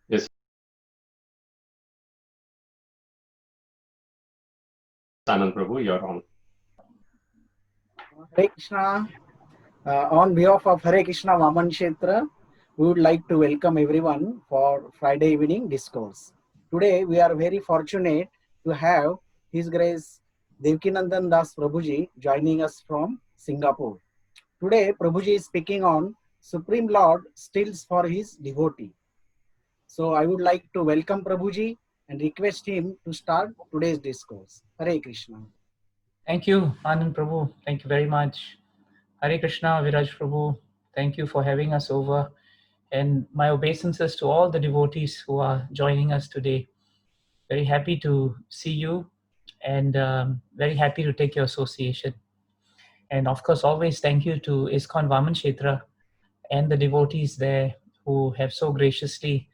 Yes, Anand Prabhu, you're on. Hare Krishna. On behalf of Hare Krishna Vaman Kshetra, we would like to welcome everyone for Friday evening discourse. Today, we are very fortunate to have His Grace Devkinandan Das Prabhuji joining us from Singapore. Today, Prabhuji is speaking on Supreme Lord stills for his devotee. So, I would like to welcome Prabhuji and request him to start today's discourse. Hare Krishna. Thank you, Anand Prabhu. Thank you very much. Hare Krishna, Viraj Prabhu. Thank you for having us over. And my obeisances to all the devotees who are joining us today. Very happy to see you and very happy to take your association. And of course, always thank you to ISKCON Vaman Kshetra and the devotees there who have so graciously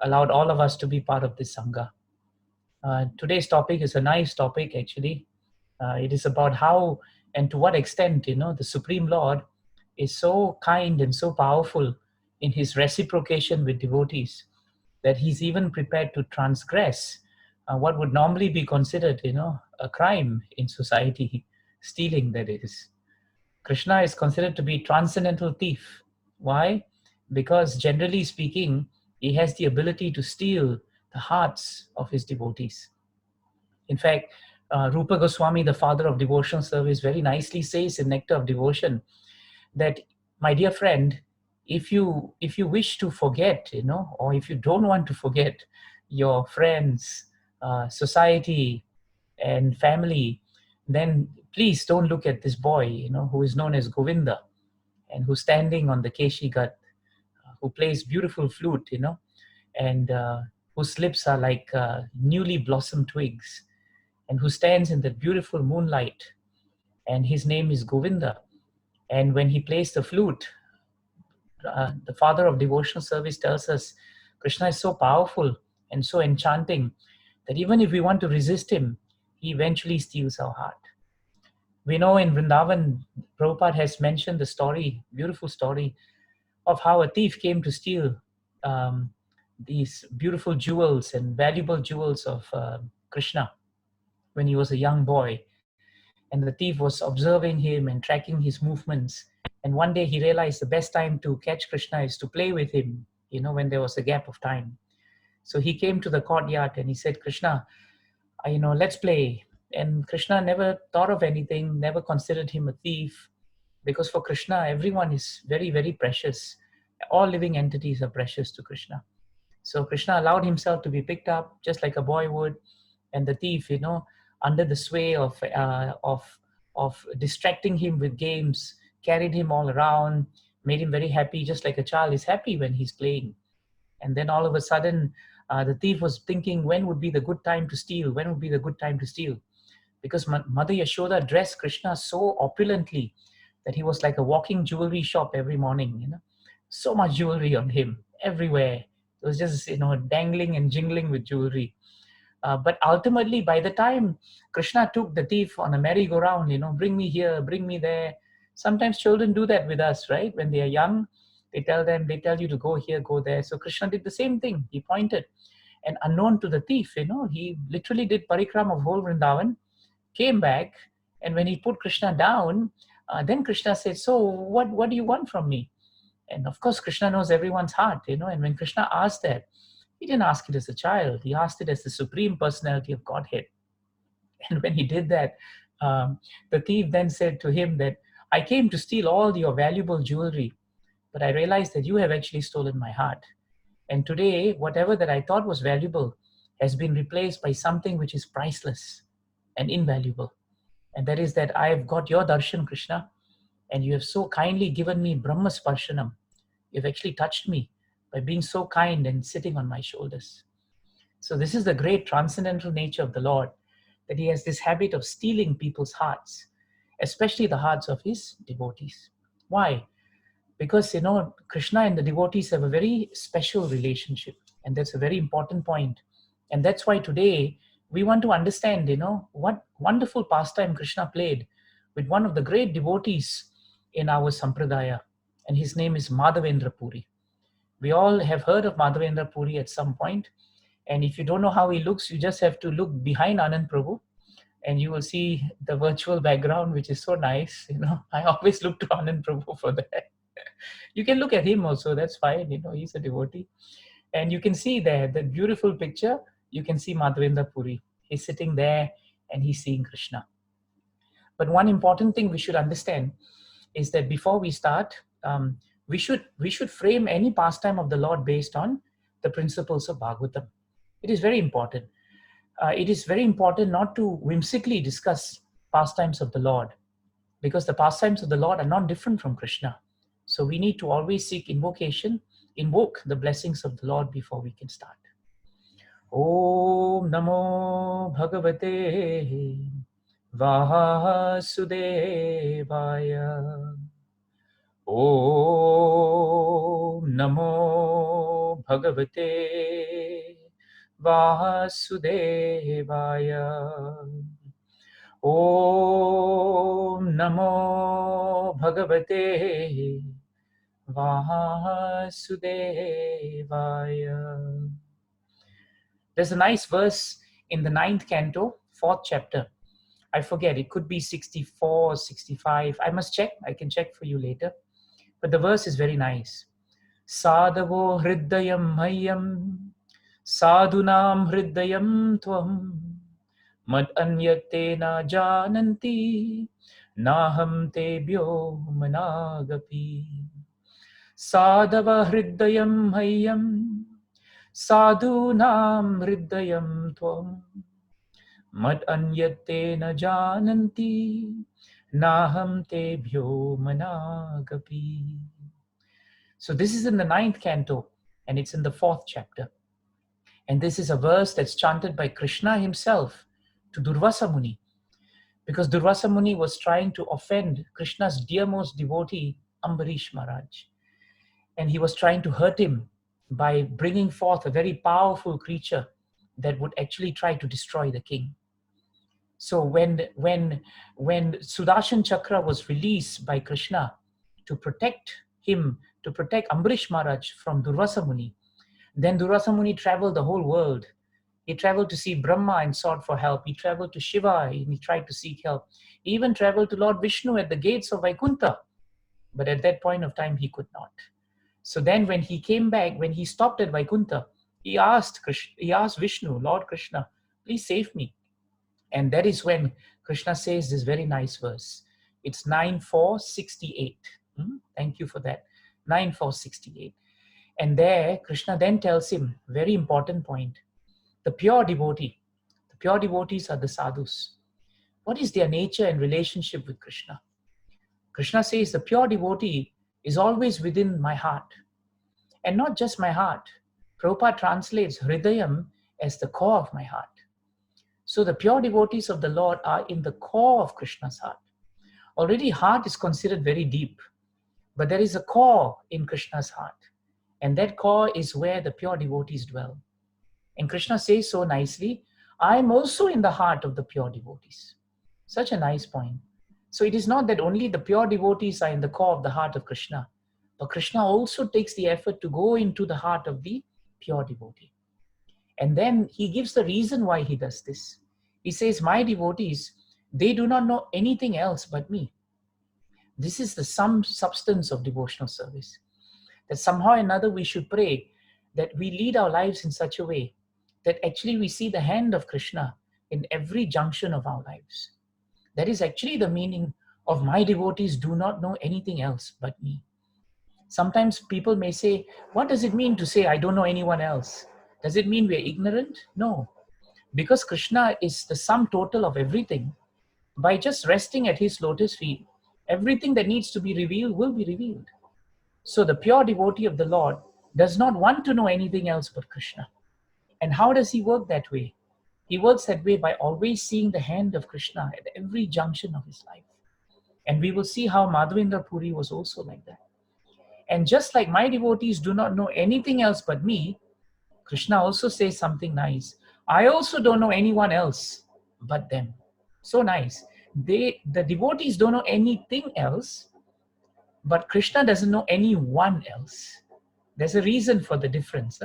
allowed all of us to be part of this Sangha. Today's topic is a nice topic, actually. It is about how and to what extent, the Supreme Lord is so kind and so powerful in his reciprocation with devotees that he's even prepared to transgress what would normally be considered, a crime in society, stealing, that is. Krishna is considered to be transcendental thief. Why? Because generally speaking, he has the ability to steal the hearts of his devotees. In fact, Rupa Goswami, the father of devotional service, very nicely says in Nectar of Devotion that, my dear friend, if you wish to forget, or if you don't want to forget your friends, society, and family, then please don't look at this boy, who is known as Govinda, and who's standing on the Keshi Ghat, who plays beautiful flute, and whose lips are like newly blossomed twigs, and who stands in that beautiful moonlight. And his name is Govinda. And when he plays the flute, the father of devotional service tells us Krishna is so powerful and so enchanting that even if we want to resist him, he eventually steals our heart. We know in Vrindavan, Prabhupada has mentioned the story, beautiful story, of how a thief came to steal these beautiful jewels and valuable jewels of Krishna when he was a young boy. And the thief was observing him and tracking his movements. And one day he realized the best time to catch Krishna is to play with him, when there was a gap of time. So he came to the courtyard and he said, Krishna, let's play. And Krishna never thought of anything, never considered him a thief, because for Krishna, everyone is very, very precious. All living entities are precious to Krishna. So Krishna allowed himself to be picked up just like a boy would, and the thief, under the sway of distracting him with games, carried him all around, made him very happy, just like a child is happy when he's playing. And then all of a sudden, the thief was thinking, when would be the good time to steal? When would be the good time to steal? Because Mother Yashoda dressed Krishna so opulently that he was like a walking jewelry shop every morning. So much jewelry on him everywhere. It was just dangling and jingling with jewelry. But ultimately, by the time Krishna took the thief on a merry-go-round, bring me here, bring me there. Sometimes children do that with us, right? When they are young, they tell you to go here, go there. So Krishna did the same thing. He pointed. And unknown to the thief, he literally did parikram of whole Vrindavan, came back, and when he put Krishna down, then Krishna said, so what do you want from me? And of course, Krishna knows everyone's heart, and when Krishna asked that, he didn't ask it as a child. He asked it as the Supreme Personality of Godhead. And when he did that, the thief then said to him that, I came to steal all your valuable jewelry, but I realized that you have actually stolen my heart. And today, whatever that I thought was valuable has been replaced by something which is priceless and invaluable. And that is that I have got your darshan, Krishna, and you have so kindly given me Brahma Sparshanam. You've actually touched me by being so kind and sitting on my shoulders. So this is the great transcendental nature of the Lord, that he has this habit of stealing people's hearts, especially the hearts of his devotees. Why? Because, Krishna and the devotees have a very special relationship, and that's a very important point. And that's why today we want to understand, what wonderful pastime Krishna played with one of the great devotees in our Sampradaya, and his name is Madhavendra Puri. We all have heard of Madhavendra Puri at some point. And if you don't know how he looks, you just have to look behind Anand Prabhu and you will see the virtual background, which is so nice. I always look to Anand Prabhu for that. You can look at him also, that's fine. He's a devotee. And you can see there, the beautiful picture, you can see Madhavendra Puri. He's sitting there and he's seeing Krishna. But one important thing we should understand is that before we start, we should frame any pastime of the Lord based on the principles of Bhagavatam. It is very important. It is very important not to whimsically discuss pastimes of the Lord, because the pastimes of the Lord are not different from Krishna. So we need to always seek invoke the blessings of the Lord before we can start. Om Namo Bhagavate Vasudevaya. Om Namo Bhagavate Vasudevaya. Om Namo Bhagavate Vasudevaya. There's a nice verse in the 9th canto, 4th chapter. I forget, it could be 64 or 65. I must check. I can check for you later. But the verse is very nice. Sadhavo hriddayam mayam, sadhunam hriddayam tvam, mad anyate na jananti, naham tebhyo managapi. Sadhava hriddayam mayam, sadhunam hriddayam tvam, mad anyate na jananti, naham tebhyo managapi. So this is in the 9th canto and it's in the 4th chapter. And this is a verse that's chanted by Krishna himself to Durvasa Muni, because Durvasa Muni was trying to offend Krishna's dearmost devotee, Ambarish Maharaj. And he was trying to hurt him by bringing forth a very powerful creature that would actually try to destroy the king. So when Sudarshan Chakra was released by Krishna to protect him, to protect Ambarish Maharaj from Durvasa Muni, then Durvasa Muni traveled the whole world. He traveled to see Brahma and sought for help. He traveled to Shiva and he tried to seek help. He even traveled to Lord Vishnu at the gates of Vaikuntha. But at that point of time, he could not. So then when he came back, when he stopped at Vaikuntha, he asked Vishnu, Lord Krishna, please save me. And that is when Krishna says this very nice verse. It's 9.4.68. Thank you for that. 9.4.68. And there, Krishna then tells him, very important point, the pure devotees are the sadhus. What is their nature and relationship with Krishna? Krishna says the pure devotee is always within my heart. And not just my heart. Prabhupada translates Hridayam as the core of my heart. So the pure devotees of the Lord are in the core of Krishna's heart. Already heart is considered very deep, but there is a core in Krishna's heart. And that core is where the pure devotees dwell. And Krishna says so nicely, I am also in the heart of the pure devotees. Such a nice point. So it is not that only the pure devotees are in the core of the heart of Krishna, but Krishna also takes the effort to go into the heart of the pure devotee. And then he gives the reason why he does this. He says, my devotees, they do not know anything else but me. This is the substance of devotional service. That somehow or another we should pray that we lead our lives in such a way that actually we see the hand of Krishna in every junction of our lives. That is actually the meaning of my devotees do not know anything else but me. Sometimes people may say, what does it mean to say I don't know anyone else? Does it mean we are ignorant? No. Because Krishna is the sum total of everything, by just resting at his lotus feet, everything that needs to be revealed will be revealed. So the pure devotee of the Lord does not want to know anything else but Krishna. And how does he work that way? He works that way by always seeing the hand of Krishna at every junction of his life. And we will see how Madhavendra Puri was also like that. And just like my devotees do not know anything else but me, Krishna also says something nice. I also don't know anyone else but them. So nice. The devotees don't know anything else, but Krishna doesn't know anyone else. There's a reason for the difference.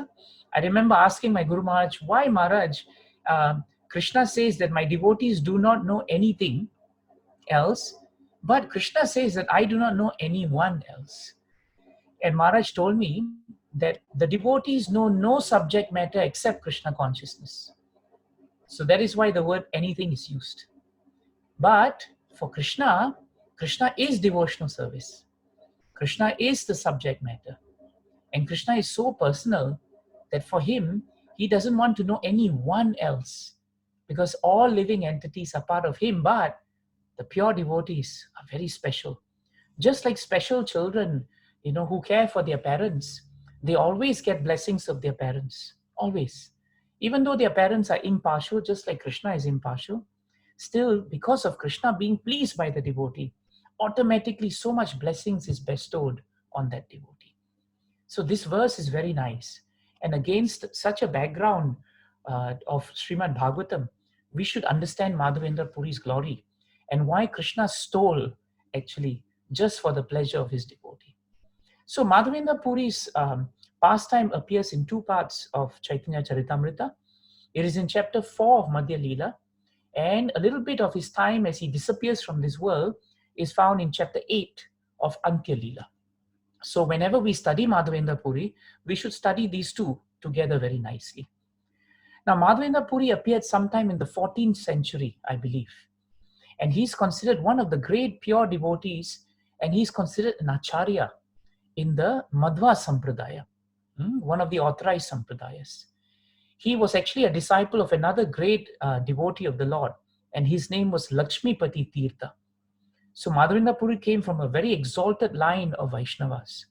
I remember asking my Guru Maharaj, why Maharaj, Krishna says that my devotees do not know anything else, but Krishna says that I do not know anyone else. And Maharaj told me that the devotees know no subject matter except Krishna consciousness. So that is why the word anything is used. But for Krishna, Krishna is devotional service. Krishna is the subject matter. And Krishna is so personal that for him, he doesn't want to know anyone else, because all living entities are part of him, but the pure devotees are very special. Just like special children, who care for their parents, they always get blessings of their parents, always. Even though their parents are impartial, just like Krishna is impartial, still, because of Krishna being pleased by the devotee, automatically so much blessings is bestowed on that devotee. So this verse is very nice. And against such a background of Srimad Bhagavatam, we should understand Madhavendra Puri's glory and why Krishna stole, actually, just for the pleasure of his devotee. So Madhavendra Puri's pastime appears in two parts of Chaitanya Charitamrita. It is in chapter 4 of Madhya Leela, and a little bit of his time as he disappears from this world is found in chapter 8 of Antya Leela. So whenever we study Madhavendra Puri, we should study these two together very nicely. Now, Madhavendra Puri appeared sometime in the 14th century, I believe. And he's considered one of the great pure devotees, and he's considered an acharya in the Madhva Sampradaya, one of the authorized Sampradayas. He was actually a disciple of another great devotee of the Lord, and his name was Lakshmipati Tirtha. So Madhavendra Puri came from a very exalted line of Vaishnavas.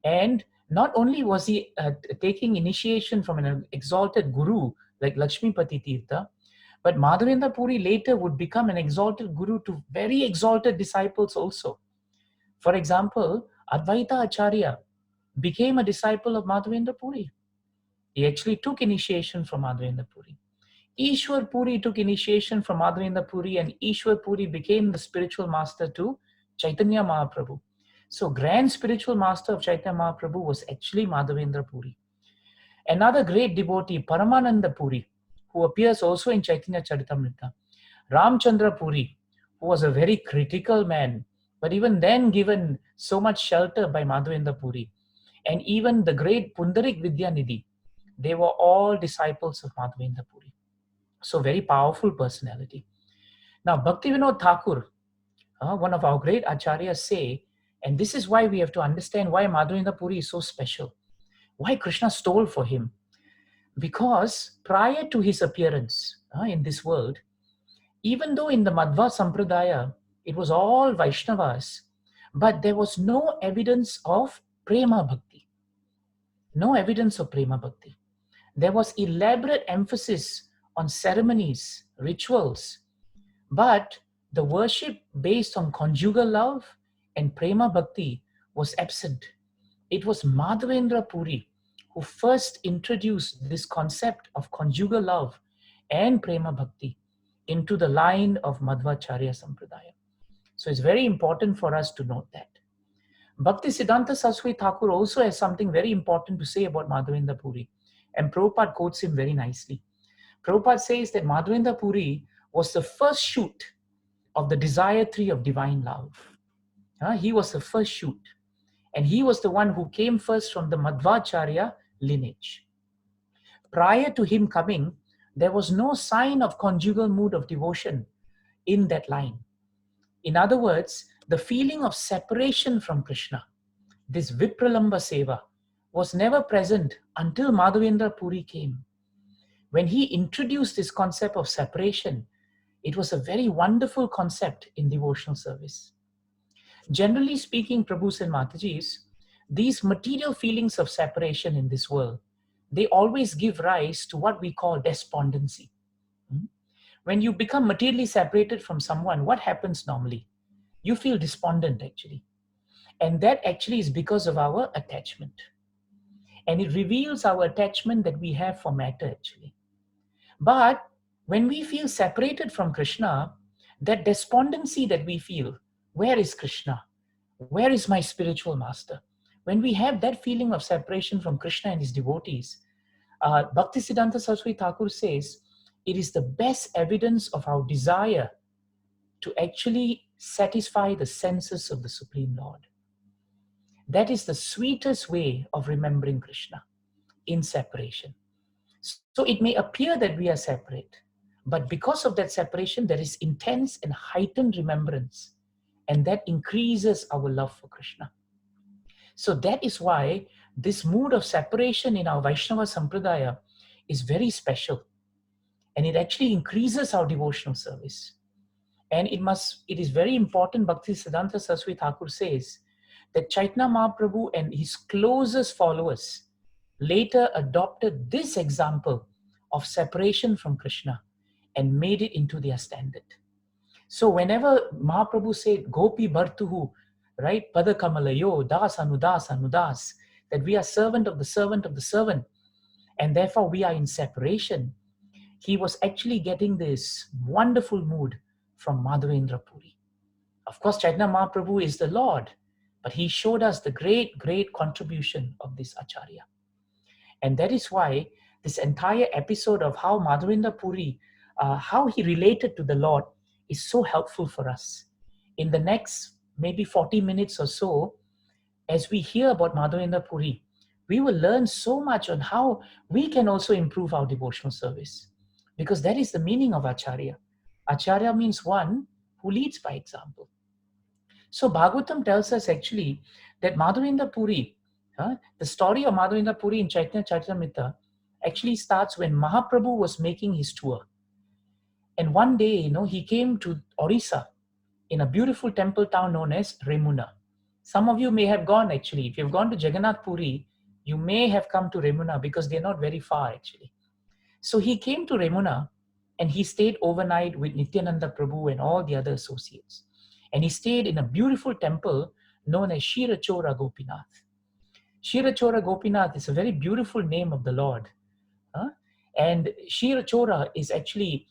And not only was he taking initiation from an exalted guru like Lakshmipati Tirtha, but Madhavendra Puri later would become an exalted guru to very exalted disciples also. For example, Advaita Acharya became a disciple of Madhavendra Puri. He actually took initiation from Madhavendra Puri. Ishwar Puri took initiation from Madhavendra Puri, and Ishwar Puri became the spiritual master to Chaitanya Mahaprabhu. So grand spiritual master of Chaitanya Mahaprabhu was actually Madhavendra Puri. Another great devotee, Paramananda Puri, who appears also in Chaitanya Charitamrita. Ramchandra Puri, who was a very critical man, but even then given so much shelter by Madhavendra Puri. And even the great Pundarik Vidyanidhi, they were all disciples of Madhavendra Puri. So very powerful personality. Now, Bhaktivinoda Thakur, one of our great acharyas, say, and this is why we have to understand why Madhavendra Puri is so special, why Krishna stole for him. Because prior to his appearance in this world, even though in the Madhva Sampradaya, it was all Vaishnavas, but there was no evidence of Prema Bhakti. No evidence of Prema Bhakti. There was elaborate emphasis on ceremonies, rituals, but the worship based on conjugal love and Prema Bhakti was absent. It was Madhavendra Puri who first introduced this concept of conjugal love and Prema Bhakti into the line of Madhvacharya Sampradaya. So it's very important for us to note that. Bhakti Siddhanta Saraswati Thakur also has something very important to say about Madhavendra Puri, and Prabhupada quotes him very nicely. Prabhupada says that Madhavendra Puri was the first shoot of the desire tree of divine love. He was the first shoot. And he was the one who came first from the Madhvacharya lineage. Prior to him coming, there was no sign of conjugal mood of devotion in that line. In other words, the feeling of separation from Krishna, this Vipralamba Seva, was never present until Madhavendra Puri came. When he introduced this concept of separation, it was a very wonderful concept in devotional service. Generally speaking, Prabhus and Matajis, these material feelings of separation in this world, they always give rise to what we call despondency. When you become materially separated from someone, what happens normally? You feel despondent actually. And that actually is because of our attachment. And it reveals our attachment that we have for matter actually. But when we feel separated from Krishna, that despondency that we feel, where is Krishna? Where is my spiritual master? When we have that feeling of separation from Krishna and his devotees, Bhaktisiddhanta Saraswati Thakur says, it is the best evidence of our desire to actually satisfy the senses of the Supreme Lord. That is the sweetest way of remembering Krishna, in separation. So it may appear that we are separate, but because of that separation, there is intense and heightened remembrance, and that increases our love for Krishna. So that is why this mood of separation in our Vaishnava Sampradaya is very special, and it actually increases our devotional service. And it is very important, Bhaktisiddhanta Saraswati Thakur says, that Chaitanya Mahaprabhu and his closest followers later adopted this example of separation from Krishna and made it into their standard. So whenever Mahaprabhu said, Gopi Bhartuhu, right, Padakamalayo, Das Anudas Anudas, that we are servant of the servant of the servant, and therefore we are in separation, he was actually getting this wonderful mood from Madhavendra Puri. Of course, Chaitanya Mahaprabhu is the Lord, but he showed us the great, great contribution of this Acharya. And that is why this entire episode of how Madhavendra Puri, how he related to the Lord is so helpful for us. In the next maybe 40 minutes or so, as we hear about Madhavendra Puri, we will learn so much on how we can also improve our devotional service. Because that is the meaning of Acharya. Acharya means one who leads by example. So Bhagavatam tells us actually that Madhavendra Puri, the story of Madhavendra Puri in Chaitanya Charitamrita actually starts when Mahaprabhu was making his tour. And one day, he came to Orissa in a beautiful temple town known as Remuna. Some of you may have gone actually. If you've gone to Jagannath Puri, you may have come to Remuna because they're not very far actually. So he came to Remuna and he stayed overnight with Nityananda Prabhu and all the other associates. And he stayed in a beautiful temple known as Shirachora Gopinath. Shirachora Gopinath is a very beautiful name of the Lord. And Shirachora is actually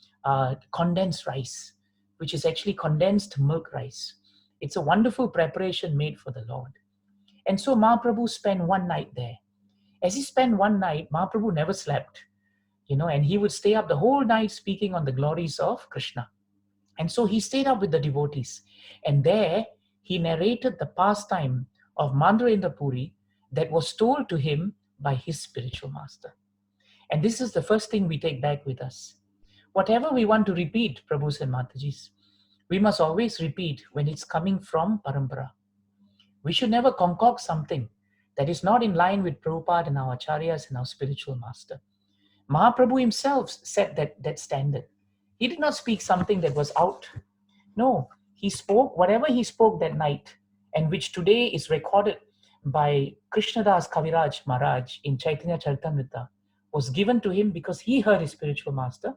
condensed rice, which is actually condensed milk rice. It's a wonderful preparation made for the Lord. And so Mahaprabhu spent one night there. As he spent one night, Mahaprabhu never slept, and he would stay up the whole night speaking on the glories of Krishna. And so he stayed up with the devotees. And there he narrated the pastime of Madhavendra Puri that was told to him by his spiritual master. And this is the first thing we take back with us. Whatever we want to repeat, Prabhus and Matajis, we must always repeat when it's coming from Parampara. We should never concoct something that is not in line with Prabhupada and our Acharyas and our spiritual master. Mahaprabhu himself set that standard. He did not speak something that was out. No, he spoke whatever he spoke that night, and which today is recorded by Krishnadas Kaviraj Maharaj in Chaitanya Charitamrita, was given to him because he heard his spiritual master.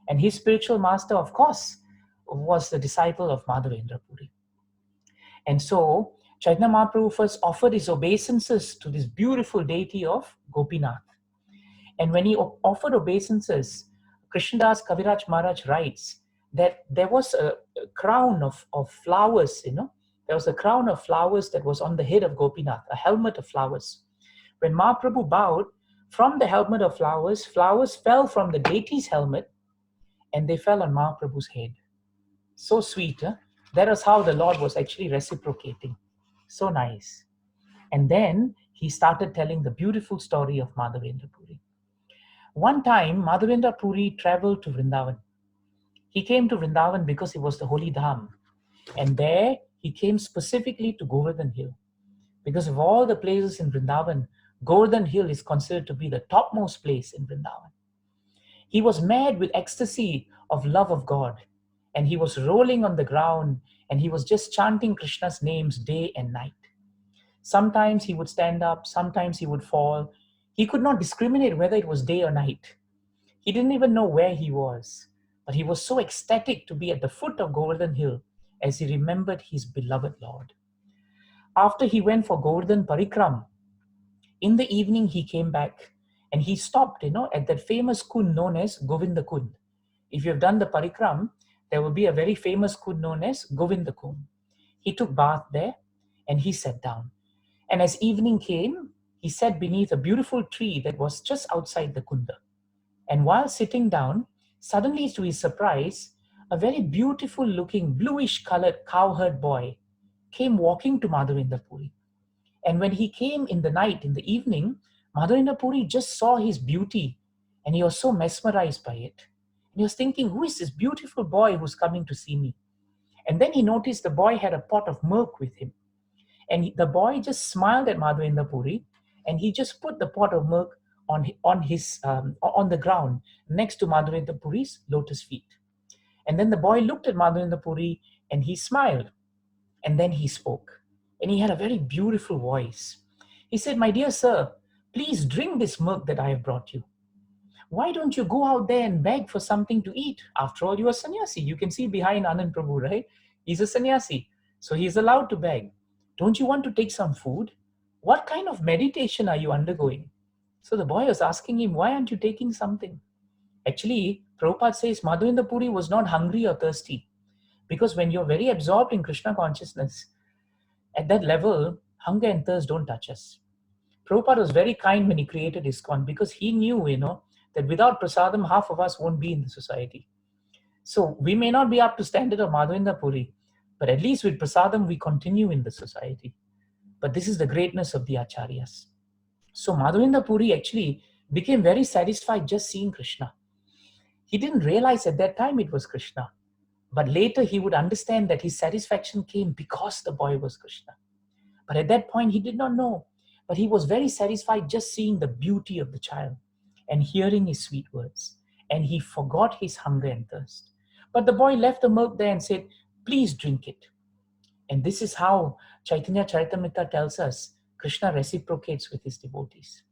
And his spiritual master, of course, was the disciple of Madhavendra Puri. And so Chaitanya Mahaprabhu first offered his obeisances to this beautiful deity of Gopinath. And when he offered obeisances, Krishnadas Kaviraj Maharaj writes that there was a crown of flowers, There was a crown of flowers that was on the head of Gopinath, a helmet of flowers. When Mahaprabhu bowed, from the helmet of flowers, flowers fell from the deity's helmet and they fell on Mahaprabhu's head. So sweet, huh? That was how the Lord was actually reciprocating. So nice. And then he started telling the beautiful story of Madhavendra Puri. One time, Madhavendra Puri traveled to Vrindavan. He came to Vrindavan because it was the holy dham. And there, he came specifically to Govardhan Hill. Because of all the places in Vrindavan, Govardhan Hill is considered to be the topmost place in Vrindavan. He was mad with ecstasy of love of God. And he was rolling on the ground and he was just chanting Krishna's names day and night. Sometimes he would stand up, sometimes he would fall. He could not discriminate whether it was day or night. He didn't even know where he was. But he was so ecstatic to be at the foot of Govardhan Hill as he remembered his beloved Lord. After he went for Govardhan Parikram, in the evening he came back and he stopped, at that famous kund known as Govinda Kund. If you have done the Parikram, there will be a very famous kund known as Govinda Kund. He took bath there and he sat down. And as evening came, he sat beneath a beautiful tree that was just outside the kunda. And while sitting down, suddenly to his surprise, a very beautiful looking bluish colored cowherd boy came walking to Madhavendra Puri. And when he came in the night, in the evening, Madhavendra Puri just saw his beauty and he was so mesmerized by it. And he was thinking, who is this beautiful boy who's coming to see me? And then he noticed the boy had a pot of milk with him. And the boy just smiled at Madhavendra Puri and he just put the pot of milk on the ground next to Madhavendra Puri's lotus feet. And then the boy looked at Madhavendra Puri and he smiled. And then he spoke. And he had a very beautiful voice. He said, "My dear sir, please drink this milk that I have brought you. Why don't you go out there and beg for something to eat? After all, you're a sannyasi. You can see behind Anand Prabhu, right? He's a sannyasi. So he's allowed to beg. Don't you want to take some food? What kind of meditation are you undergoing?" So the boy was asking him, why aren't you taking something? Actually, Prabhupada says Madhavendra Puri was not hungry or thirsty. Because when you're very absorbed in Krishna consciousness, at that level, hunger and thirst don't touch us. Prabhupada was very kind when he created ISKCON because he knew, that without prasadam, half of us won't be in the society. So we may not be up to standard of Madhavendra Puri, but at least with prasadam, we continue in the society. But this is the greatness of the acharyas. So Madhavendra Puri actually became very satisfied just seeing Krishna. He didn't realize at that time it was Krishna. But later he would understand that his satisfaction came because the boy was Krishna. But at that point he did not know. But he was very satisfied just seeing the beauty of the child and hearing his sweet words. And he forgot his hunger and thirst. But the boy left the milk there and said, "Please drink it." And this is how Chaitanya Charitamrita tells us Krishna reciprocates with his devotees.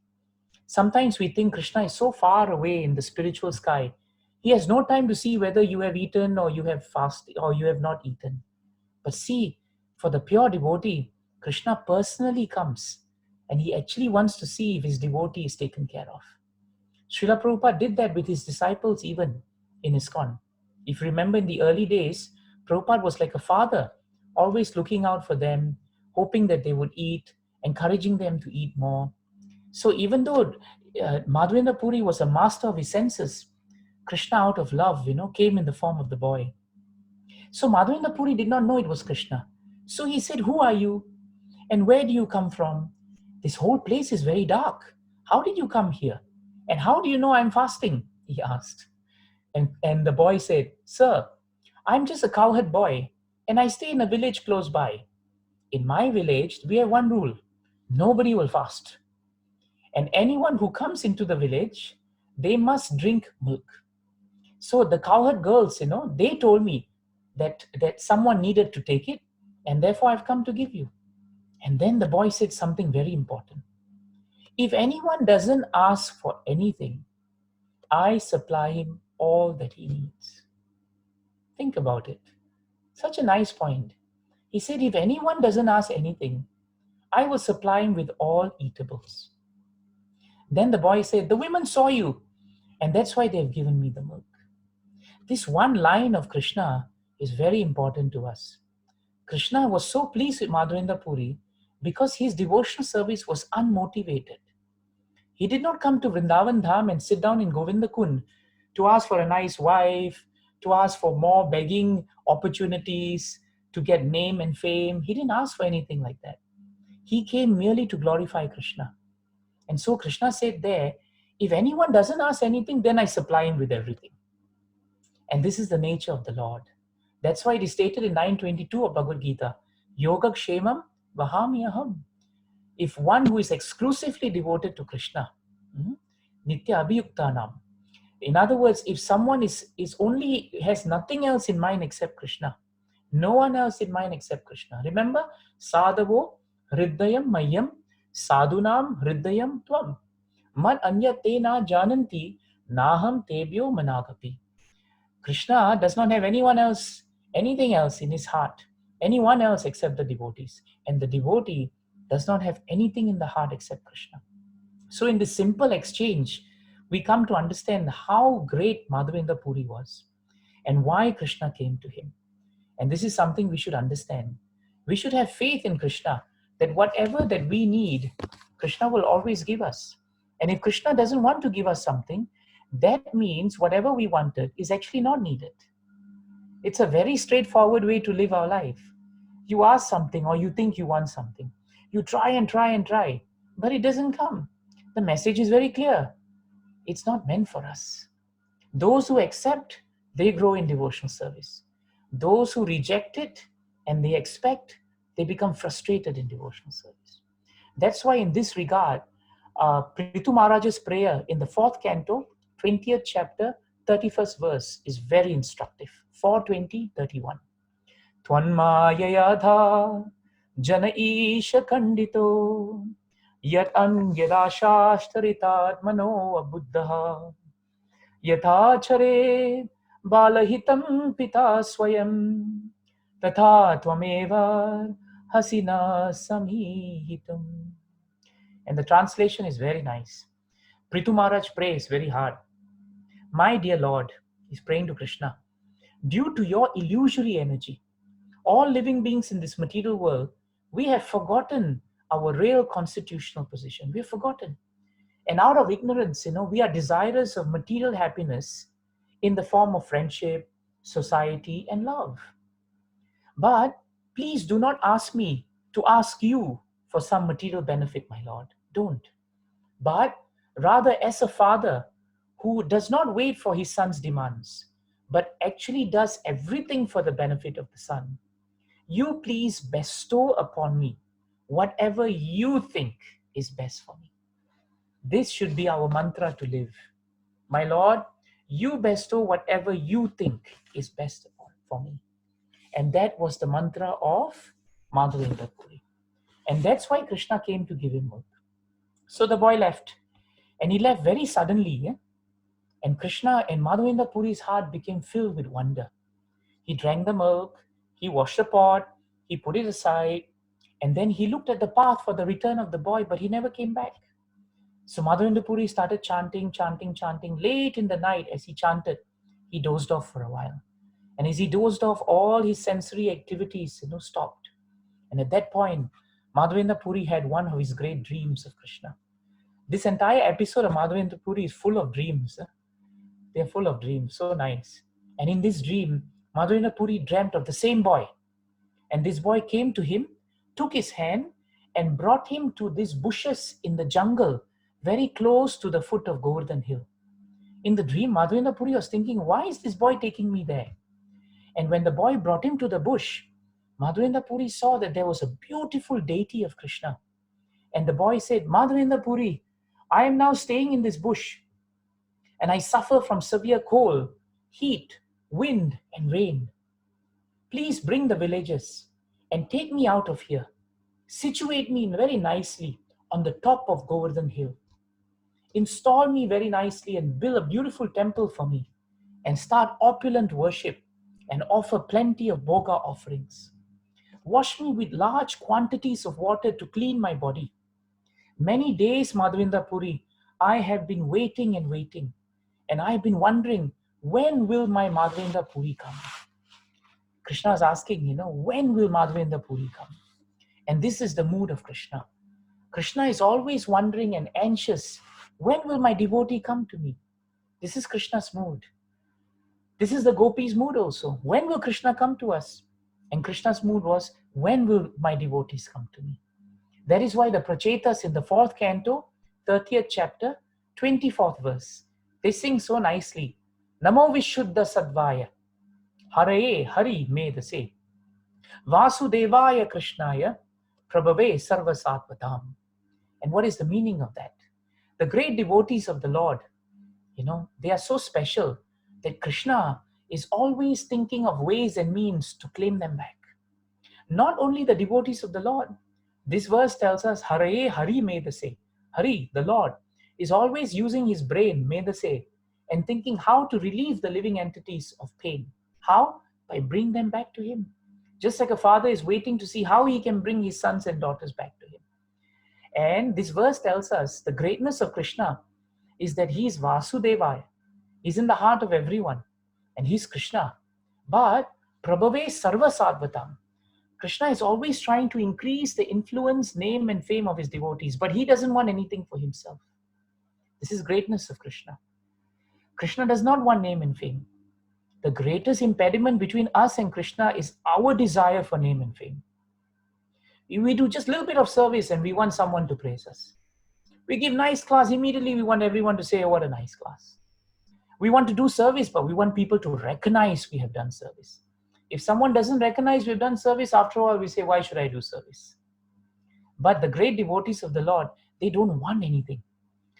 Sometimes we think Krishna is so far away in the spiritual sky. He has no time to see whether you have eaten or you have fasted or you have not eaten. But see, for the pure devotee, Krishna personally comes and he actually wants to see if his devotee is taken care of. Srila Prabhupada did that with his disciples even in ISKCON. If you remember in the early days, Prabhupada was like a father, always looking out for them, hoping that they would eat, encouraging them to eat more. So even though Madhavendra Puri was a master of his senses, Krishna out of love, came in the form of the boy. So Madhavendra Puri did not know it was Krishna. So he said, "Who are you? And where do you come from? This whole place is very dark. How did you come here? And how do you know I'm fasting?" he asked. And the boy said, "Sir, I'm just a cowherd boy and I stay in a village close by. In my village, we have one rule. Nobody will fast. And anyone who comes into the village, they must drink milk." So the cowherd girls, they told me that someone needed to take it and therefore I've come to give you. And then the boy said something very important. "If anyone doesn't ask for anything, I supply him all that he needs." Think about it. Such a nice point. He said, if anyone doesn't ask anything, I will supply him with all eatables. Then the boy said, "The women saw you, and that's why they've given me the milk." This one line of Krishna is very important to us. Krishna was so pleased with Madhavendra Puri because his devotional service was unmotivated. He did not come to Vrindavan Dham and sit down in Govinda Kund to ask for a nice wife, to ask for more begging opportunities, to get name and fame. He didn't ask for anything like that. He came merely to glorify Krishna. And so Krishna said there, if anyone doesn't ask anything, then I supply him with everything. And this is the nature of the Lord. That's why it is stated in 9:22 of Bhagavad Gita, Yoga Kshemam Vahamyaham. If one who is exclusively devoted to Krishna, Nitya Abhiyuktanam. In other words, if someone has nothing else in mind except Krishna, no one else in mind except Krishna. Remember, Sadhavo Hridayam Mayam Sadhunam Hridayam Tvam. Man anya te na jananti naham tebyo managapi. Krishna does not have anything else in his heart, anyone else except the devotees. And the devotee does not have anything in the heart except Krishna. So in this simple exchange, we come to understand how great Madhavendra Puri was and why Krishna came to him. And this is something we should understand. We should have faith in Krishna that whatever that we need, Krishna will always give us. And if Krishna doesn't want to give us something, that means whatever we wanted is actually not needed. It's a very straightforward way to live our life. You ask something or you think you want something. You try and try and try, but it doesn't come. The message is very clear. It's not meant for us. Those who accept, they grow in devotional service. Those who reject it and they expect, they become frustrated in devotional service. That's why in this regard, Prithu Maharaj's prayer in the 4th canto, 20th chapter, 31st verse is very instructive. 4:20:31. Tvanmayayadha jana isha kandito yat anyadashashtaritatmano abuddha yathachare balahitam pita swayam tatha tvameva hasina samihitam. And the translation is very nice. Prithu Maharaj prays very hard. My dear Lord, he's praying to Krishna, due to your illusory energy, all living beings in this material world, we have forgotten our real constitutional position. We have forgotten. And out of ignorance, we are desirous of material happiness in the form of friendship, society, and love. But please do not ask me to ask you for some material benefit, my Lord. Don't. But rather, as a father who does not wait for his son's demands, but actually does everything for the benefit of the son, you please bestow upon me whatever you think is best for me. This should be our mantra to live. My Lord, you bestow whatever you think is best for me. And that was the mantra of Madhavendra Puri. And that's why Krishna came to give him milk. So the boy left. And he left very suddenly. And Krishna and Madhavendra Puri's heart became filled with wonder. He drank the milk, he washed the pot, he put it aside, and then he looked at the path for the return of the boy, but he never came back. So Madhavendra Puri started chanting. Late in the night, as he chanted, he dozed off for a while. And as he dozed off, all his sensory activities stopped. And at that point, Madhavendra Puri had one of his great dreams of Krishna. This entire episode of Madhavendra Puri is full of dreams. They're full of dreams, so nice. And in this dream, Madhavendra Puri dreamt of the same boy. And this boy came to him, took his hand, and brought him to these bushes in the jungle, very close to the foot of Govardhan Hill. In the dream, Madhavendra Puri was thinking, why is this boy taking me there? And when the boy brought him to the bush, Madhavendra Puri saw that there was a beautiful deity of Krishna. And the boy said, Madhavendra Puri, I am now staying in this bush, and I suffer from severe cold, heat, wind, and rain. Please bring the villagers and take me out of here. Situate me very nicely on the top of Govardhan Hill. Install me very nicely and build a beautiful temple for me, and start opulent worship and offer plenty of bhoga offerings. Wash me with large quantities of water to clean my body. Many days, Madhavendra Puri, I have been waiting and waiting, and I have been wondering, when will my Madhavendra Puri come? Krishna is asking, when will Madhavendra Puri come? And this is the mood of Krishna. Krishna is always wondering and anxious, when will my devotee come to me? This is Krishna's mood. This is the gopis' mood also. When will Krishna come to us? And Krishna's mood was, when will my devotees come to me? That is why the Prachetas in the 4th canto, 30th chapter, 24th verse, they sing so nicely. Namo Vishuddha Sadvaya, Haraye Hari Medase, Vasudevaya Krishnaya, Prabhave Sarvasatvatam. And what is the meaning of that? The great devotees of the Lord, they are so special that Krishna is always thinking of ways and means to claim them back. Not only the devotees of the Lord. This verse tells us, Haraye Hari Medase. Hari, the Lord, is always using his brain, Medase, and thinking how to relieve the living entities of pain. How? By bringing them back to him. Just like a father is waiting to see how he can bring his sons and daughters back to him. And this verse tells us the greatness of Krishna is that he is Vasudevaya. He's in the heart of everyone. And he's Krishna. But Prabhave Sarva Sarvatam. Krishna is always trying to increase the influence, name, and fame of his devotees, but he doesn't want anything for himself. This is greatness of Krishna. Krishna does not want name and fame. The greatest impediment between us and Krishna is our desire for name and fame. We do just a little bit of service and we want someone to praise us. We give nice class, immediately we want everyone to say, oh, what a nice class. We want to do service, but we want people to recognize we have done service. If someone doesn't recognize we've done service, after all, we say, why should I do service? But the great devotees of the Lord, they don't want anything.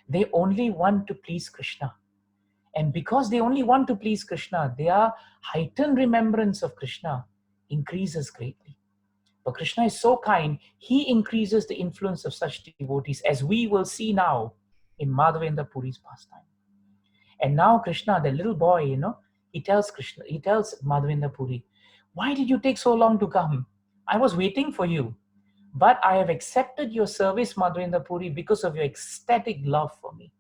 They only want to please Krishna. And because they only want to please Krishna, their heightened remembrance of Krishna increases greatly. But Krishna is so kind, he increases the influence of such devotees, as we will see now in Madhavendra Puri's pastime. And now Krishna, the little boy, he tells Madhavendra Puri, why did you take so long to come? I was waiting for you. But I have accepted your service, Madhavendra Puri, because of your ecstatic love for me.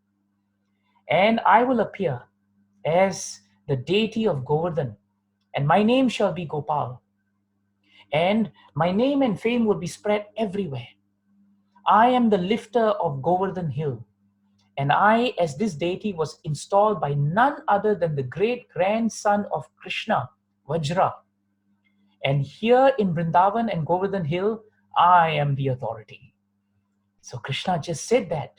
And I will appear as the deity of Govardhan, and my name shall be Gopal. And my name and fame will be spread everywhere. I am the lifter of Govardhan hill. And I, as this deity, was installed by none other than the great grandson of Krishna, Vajra. And here in Vrindavan and Govardhan hill, I am the authority. So Krishna just said that.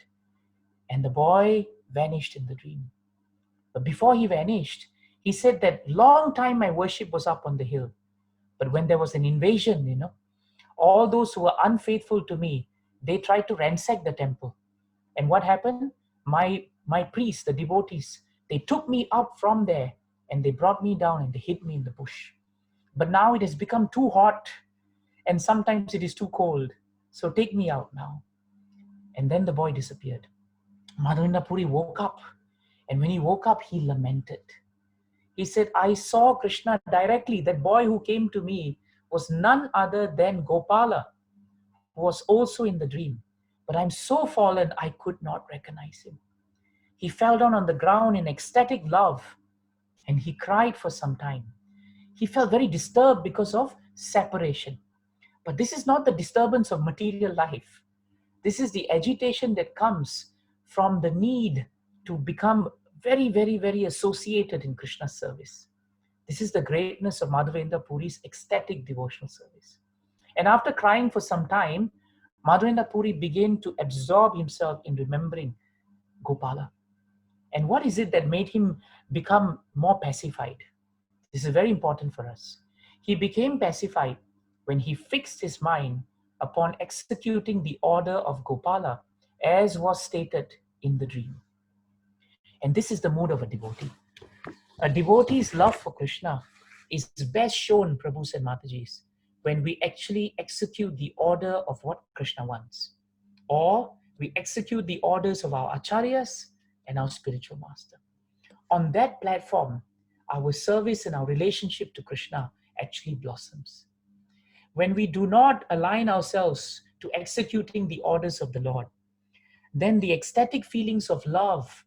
And the boy vanished in the dream. But before he vanished, he said that long time my worship was up on the hill. But when there was an invasion, all those who were unfaithful to me, they tried to ransack the temple. And what happened? My priests, the devotees, they took me up from there and they brought me down and they hid me in the bush. But now it has become too hot and sometimes it is too cold. So take me out now. And then the boy disappeared. Madhavendra Puri woke up. And when he woke up, he lamented. He said, I saw Krishna directly. That boy who came to me was none other than Gopala, who was also in the dream. But I'm so fallen, I could not recognize him. He fell down on the ground in ecstatic love and he cried for some time. He felt very disturbed because of separation. But this is not the disturbance of material life. This is the agitation that comes from the need to become very, very, very associated in Krishna's service. This is the greatness of Madhavendra Puri's ecstatic devotional service. And after crying for some time, Madhavendra Puri began to absorb himself in remembering Gopala. And what is it that made him become more pacified? This is very important for us. He became pacified when he fixed his mind upon executing the order of Gopala as was stated in the dream. And this is the mood of a devotee. A devotee's love for Krishna is best shown, Prabhus and Matajis, when we actually execute the order of what Krishna wants. Or we execute the orders of our acharyas and our spiritual master. On that platform, our service and our relationship to Krishna actually blossoms. When we do not align ourselves to executing the orders of the Lord, then the ecstatic feelings of love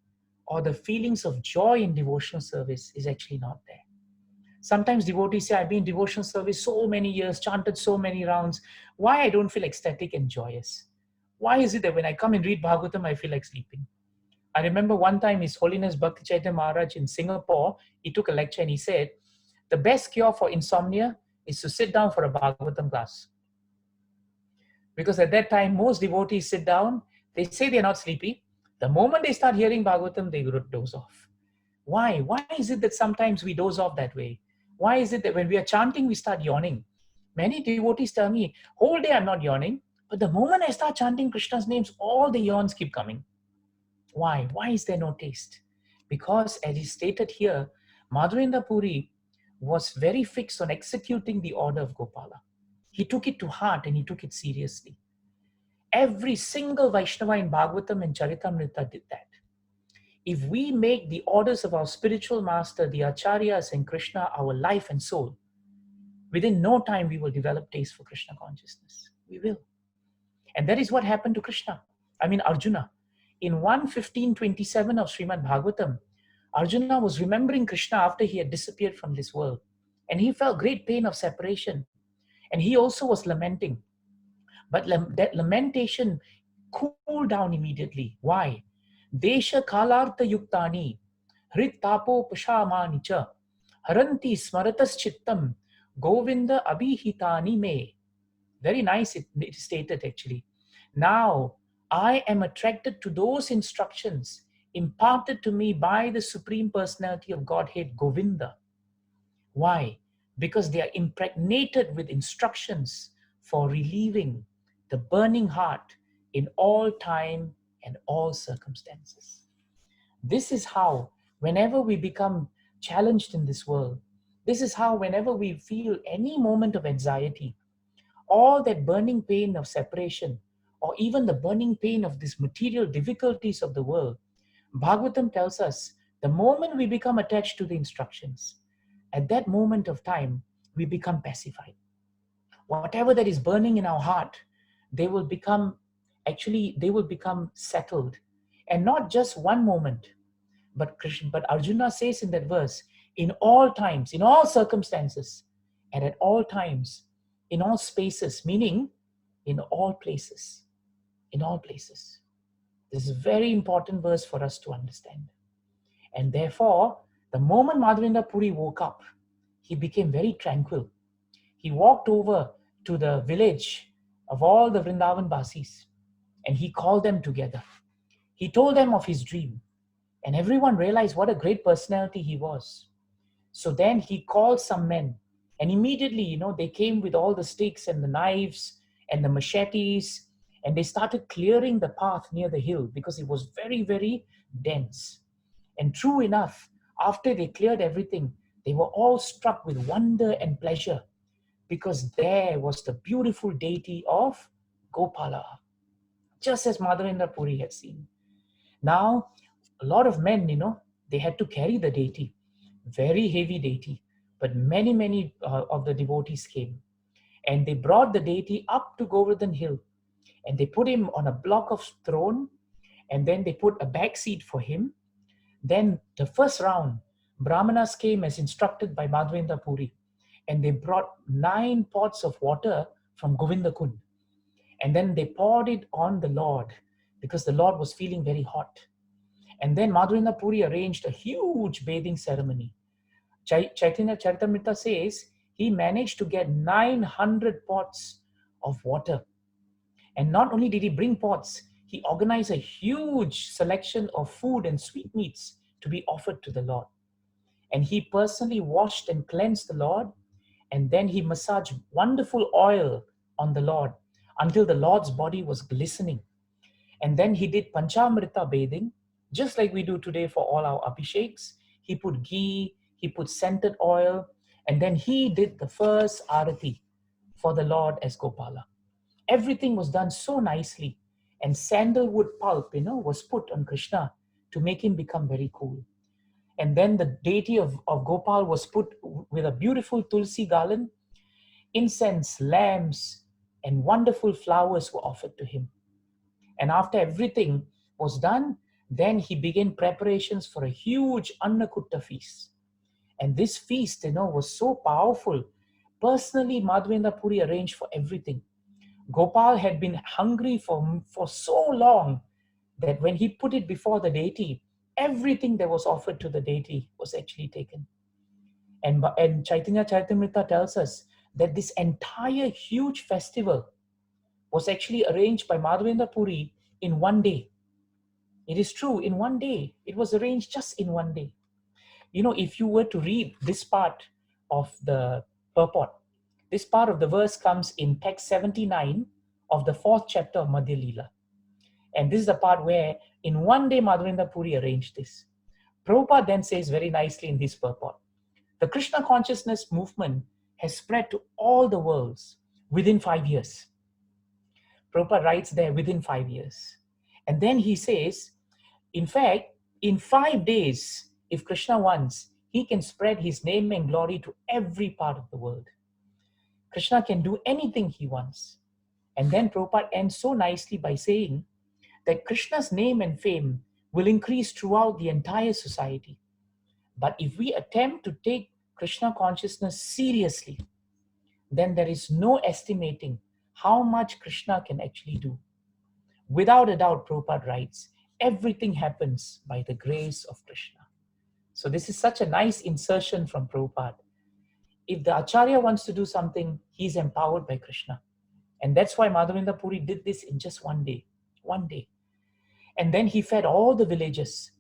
or the feelings of joy in devotional service is actually not there. Sometimes devotees say, I've been in devotional service so many years, chanted so many rounds. Why I don't feel ecstatic and joyous? Why is it that when I come and read Bhagavatam, I feel like sleeping? I remember one time His Holiness Bhakti Chaitanya Maharaj in Singapore, he took a lecture and he said, the best cure for insomnia is to sit down for a Bhagavatam class. Because at that time, most devotees sit down, they say they're not sleepy. The moment they start hearing Bhagavatam, they doze off. Why? Why is it that sometimes we doze off that way? Why is it that when we are chanting, we start yawning? Many devotees tell me, whole day I'm not yawning, but the moment I start chanting Krishna's names, all the yawns keep coming. Why? Why is there no taste? Because as is stated here, Madhavendra Puri was very fixed on executing the order of Gopala. He took it to heart and he took it seriously. Every single Vaishnava in Bhagavatam and Charitamrita did that. If we make the orders of our spiritual master, the acharyas and Krishna, our life and soul, within no time we will develop taste for Krishna consciousness. We will. And that is what happened to Krishna. Arjuna. In 1:15:27 of Srimad Bhagavatam, Arjuna was remembering Krishna after he had disappeared from this world. And he felt great pain of separation. And he also was lamenting. But that lamentation cooled down immediately. Why? Desha kalartha yuktani, hrit tapo pashamani cha, haranti smaratas chittam, govinda abhihitani me. Very nice, it is stated actually. Now, I am attracted to those instructions imparted to me by the Supreme Personality of Godhead, Govinda. Why? Because they are impregnated with instructions for relieving the burning heart in all time and all circumstances. This is how, whenever we become challenged in this world, this is how, whenever we feel any moment of anxiety, all that burning pain of separation, or even the burning pain of these material difficulties of the world, Bhagavatam tells us the moment we become attached to the instructions, at that moment of time, we become pacified. Whatever that is burning in our heart, they will become settled. And not just one moment, but Arjuna says in that verse, in all times, in all circumstances, and at all times, in all spaces, meaning in all places. In all places. This is a very important verse for us to understand. And therefore, the moment Madhavendra Puri woke up, he became very tranquil. He walked over to the village of all the Vrindavan Basis and he called them together. He told them of his dream and everyone realized what a great personality he was. So then he called some men and immediately, they came with all the sticks and the knives and the machetes and they started clearing the path near the hill because it was very, very dense. And true enough, after they cleared everything, they were all struck with wonder and pleasure because there was the beautiful deity of Gopala, just as Madhavendra Puri had seen. Now, a lot of men, they had to carry the deity, very heavy deity, but many of the devotees came and they brought the deity up to Govardhan Hill and they put him on a block of throne and then they put a back seat for him. Then the first round, Brahmanas came as instructed by Madhavendra Puri and they brought 9 pots of water from Govinda Kund. And then they poured it on the Lord because the Lord was feeling very hot. And then Madhavendra Puri arranged a huge bathing ceremony. Chaitanya Charitamrita says he managed to get 900 pots of water. And not only did he bring pots, he organized a huge selection of food and sweetmeats to be offered to the Lord. And he personally washed and cleansed the Lord. And then he massaged wonderful oil on the Lord until the Lord's body was glistening. And then he did Panchamrita bathing, just like we do today for all our abhisheks. He put ghee, he put scented oil, and then he did the first arati for the Lord as Gopala. Everything was done so nicely. And sandalwood pulp, was put on Krishna to make him become very cool. And then the deity of Gopal was put with a beautiful tulsi garland. Incense, lamps, and wonderful flowers were offered to him. And after everything was done, then he began preparations for a huge Annakutta feast. And this feast, was so powerful. Personally, Madhavendra Puri arranged for everything. Gopal had been hungry for so long that when he put it before the deity, everything that was offered to the deity was actually taken. And Chaitanya Charitamrita tells us that this entire huge festival was actually arranged by Madhavendra Puri in one day. It is true, in one day. It was arranged just in one day. If you were to read this part of the purport, this part of the verse comes in text 79 of the 4th chapter of Madhya Leela. And this is the part where in one day Madhavendra Puri arranged this. Prabhupada then says very nicely in his purport, the Krishna consciousness movement has spread to all the worlds within 5 years. Prabhupada writes there within 5 years. And then he says, in fact, in 5 days, if Krishna wants, he can spread his name and glory to every part of the world. Krishna can do anything he wants. And then Prabhupada ends so nicely by saying that Krishna's name and fame will increase throughout the entire society. But if we attempt to take Krishna consciousness seriously, then there is no estimating how much Krishna can actually do. Without a doubt, Prabhupada writes, everything happens by the grace of Krishna. So this is such a nice insertion from Prabhupada. If the Acharya wants to do something, he's empowered by Krishna. And that's why Madhavendra Puri did this in just one day. One day. And then he fed all the villages.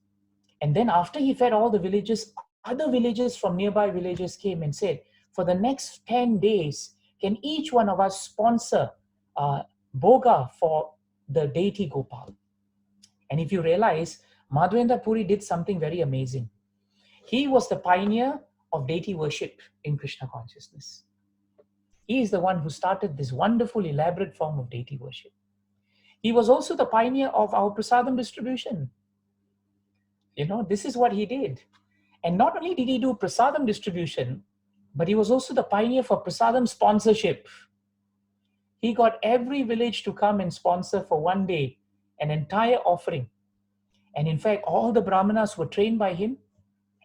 And then after he fed all the villages, other villages from nearby villages came and said, for the next 10 days, can each one of us sponsor Bhoga for the deity Gopal? And if you realize, Madhavendra Puri did something very amazing. He was the pioneer of deity worship in Krishna consciousness. He is the one who started this wonderful, elaborate form of deity worship. He was also the pioneer of our prasadam distribution. You know, this is what he did. And not only did he do prasadam distribution, but he was also the pioneer for prasadam sponsorship. He got every village to come and sponsor for one day an entire offering. And in fact, all the brahmanas were trained by him,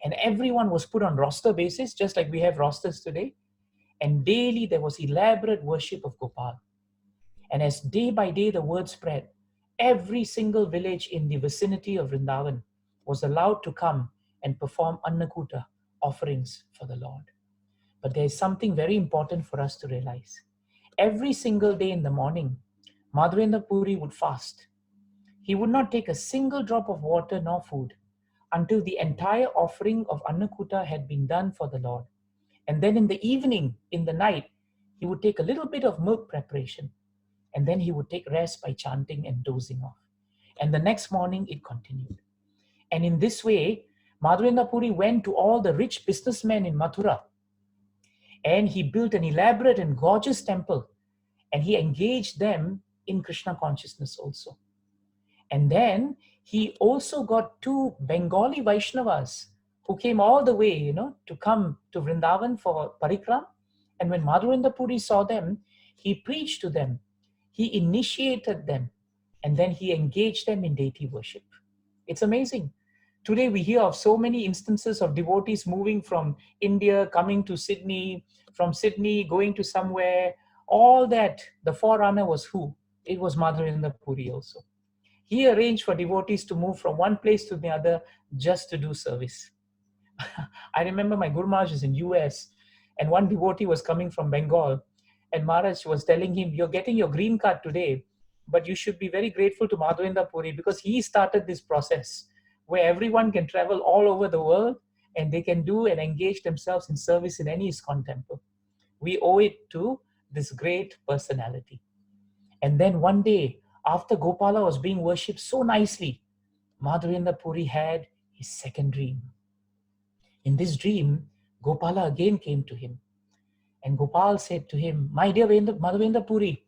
and everyone was put on roster basis, just like we have rosters today. And daily there was elaborate worship of Gopal. And as day by day the word spread, every single village in the vicinity of Vrindavan was allowed to come and perform Annakuta offerings for the Lord. But there is something very important for us to realize. Every single day in the morning, Madhavendra Puri would fast. He would not take a single drop of water nor food until the entire offering of Annakuta had been done for the Lord. And then in the evening, in the night, he would take a little bit of milk preparation, and then he would take rest by chanting and dozing off. And the next morning, it continued. And in this way, Madhavendra Puri went to all the rich businessmen in Mathura, and he built an elaborate and gorgeous temple, and he engaged them in Krishna consciousness also. And then he also got 2 Bengali Vaishnavas who came all the way, to come to Vrindavan for parikram. And when Madhavendra Puri saw them, he preached to them, he initiated them, and then he engaged them in deity worship. It's amazing. Today we hear of so many instances of devotees moving from India, coming to Sydney, from Sydney going to somewhere. All that, the forerunner was who? It was Madhavendra Puri also. He arranged for devotees to move from one place to the other just to do service. I remember my Guru Maharaj is in US, and one devotee was coming from Bengal, and Maharaj was telling him, you're getting your green card today, but you should be very grateful to Madhavendra Puri because he started this process where everyone can travel all over the world and they can do and engage themselves in service in any ISKCON temple. We owe it to this great personality. And then one day, after Gopala was being worshipped so nicely, Madhavendra Puri had his second dream. In this dream, Gopala again came to him. And Gopal said to him, my dear Madhavendra Puri,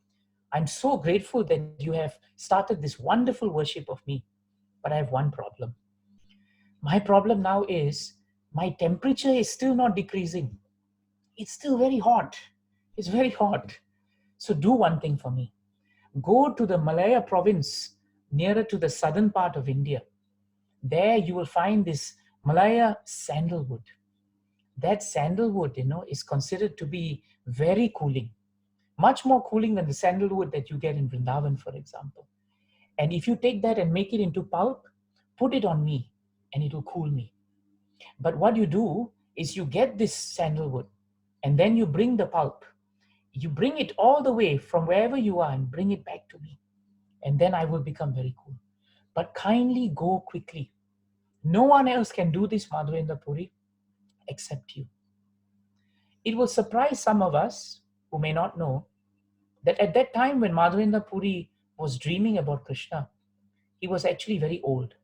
I'm so grateful that you have started this wonderful worship of me. But I have one problem. My problem now is my temperature is still not decreasing. It's still very hot. It's very hot. So do one thing for me. Go to the Malaya province nearer to the southern part of India. There you will find this Malaya sandalwood. That sandalwood, is considered to be very cooling. Much more cooling than the sandalwood that you get in Vrindavan, for example. And if you take that and make it into pulp, put it on me and it will cool me. But what you do is you get this sandalwood and then you bring the pulp. You bring it all the way from wherever you are and bring it back to me. And then I will become very cool. But kindly go quickly. No one else can do this, Madhavendra Puri, except you. It will surprise some of us who may not know that at that time when Madhavendra Puri was dreaming about Krishna, he was actually very old.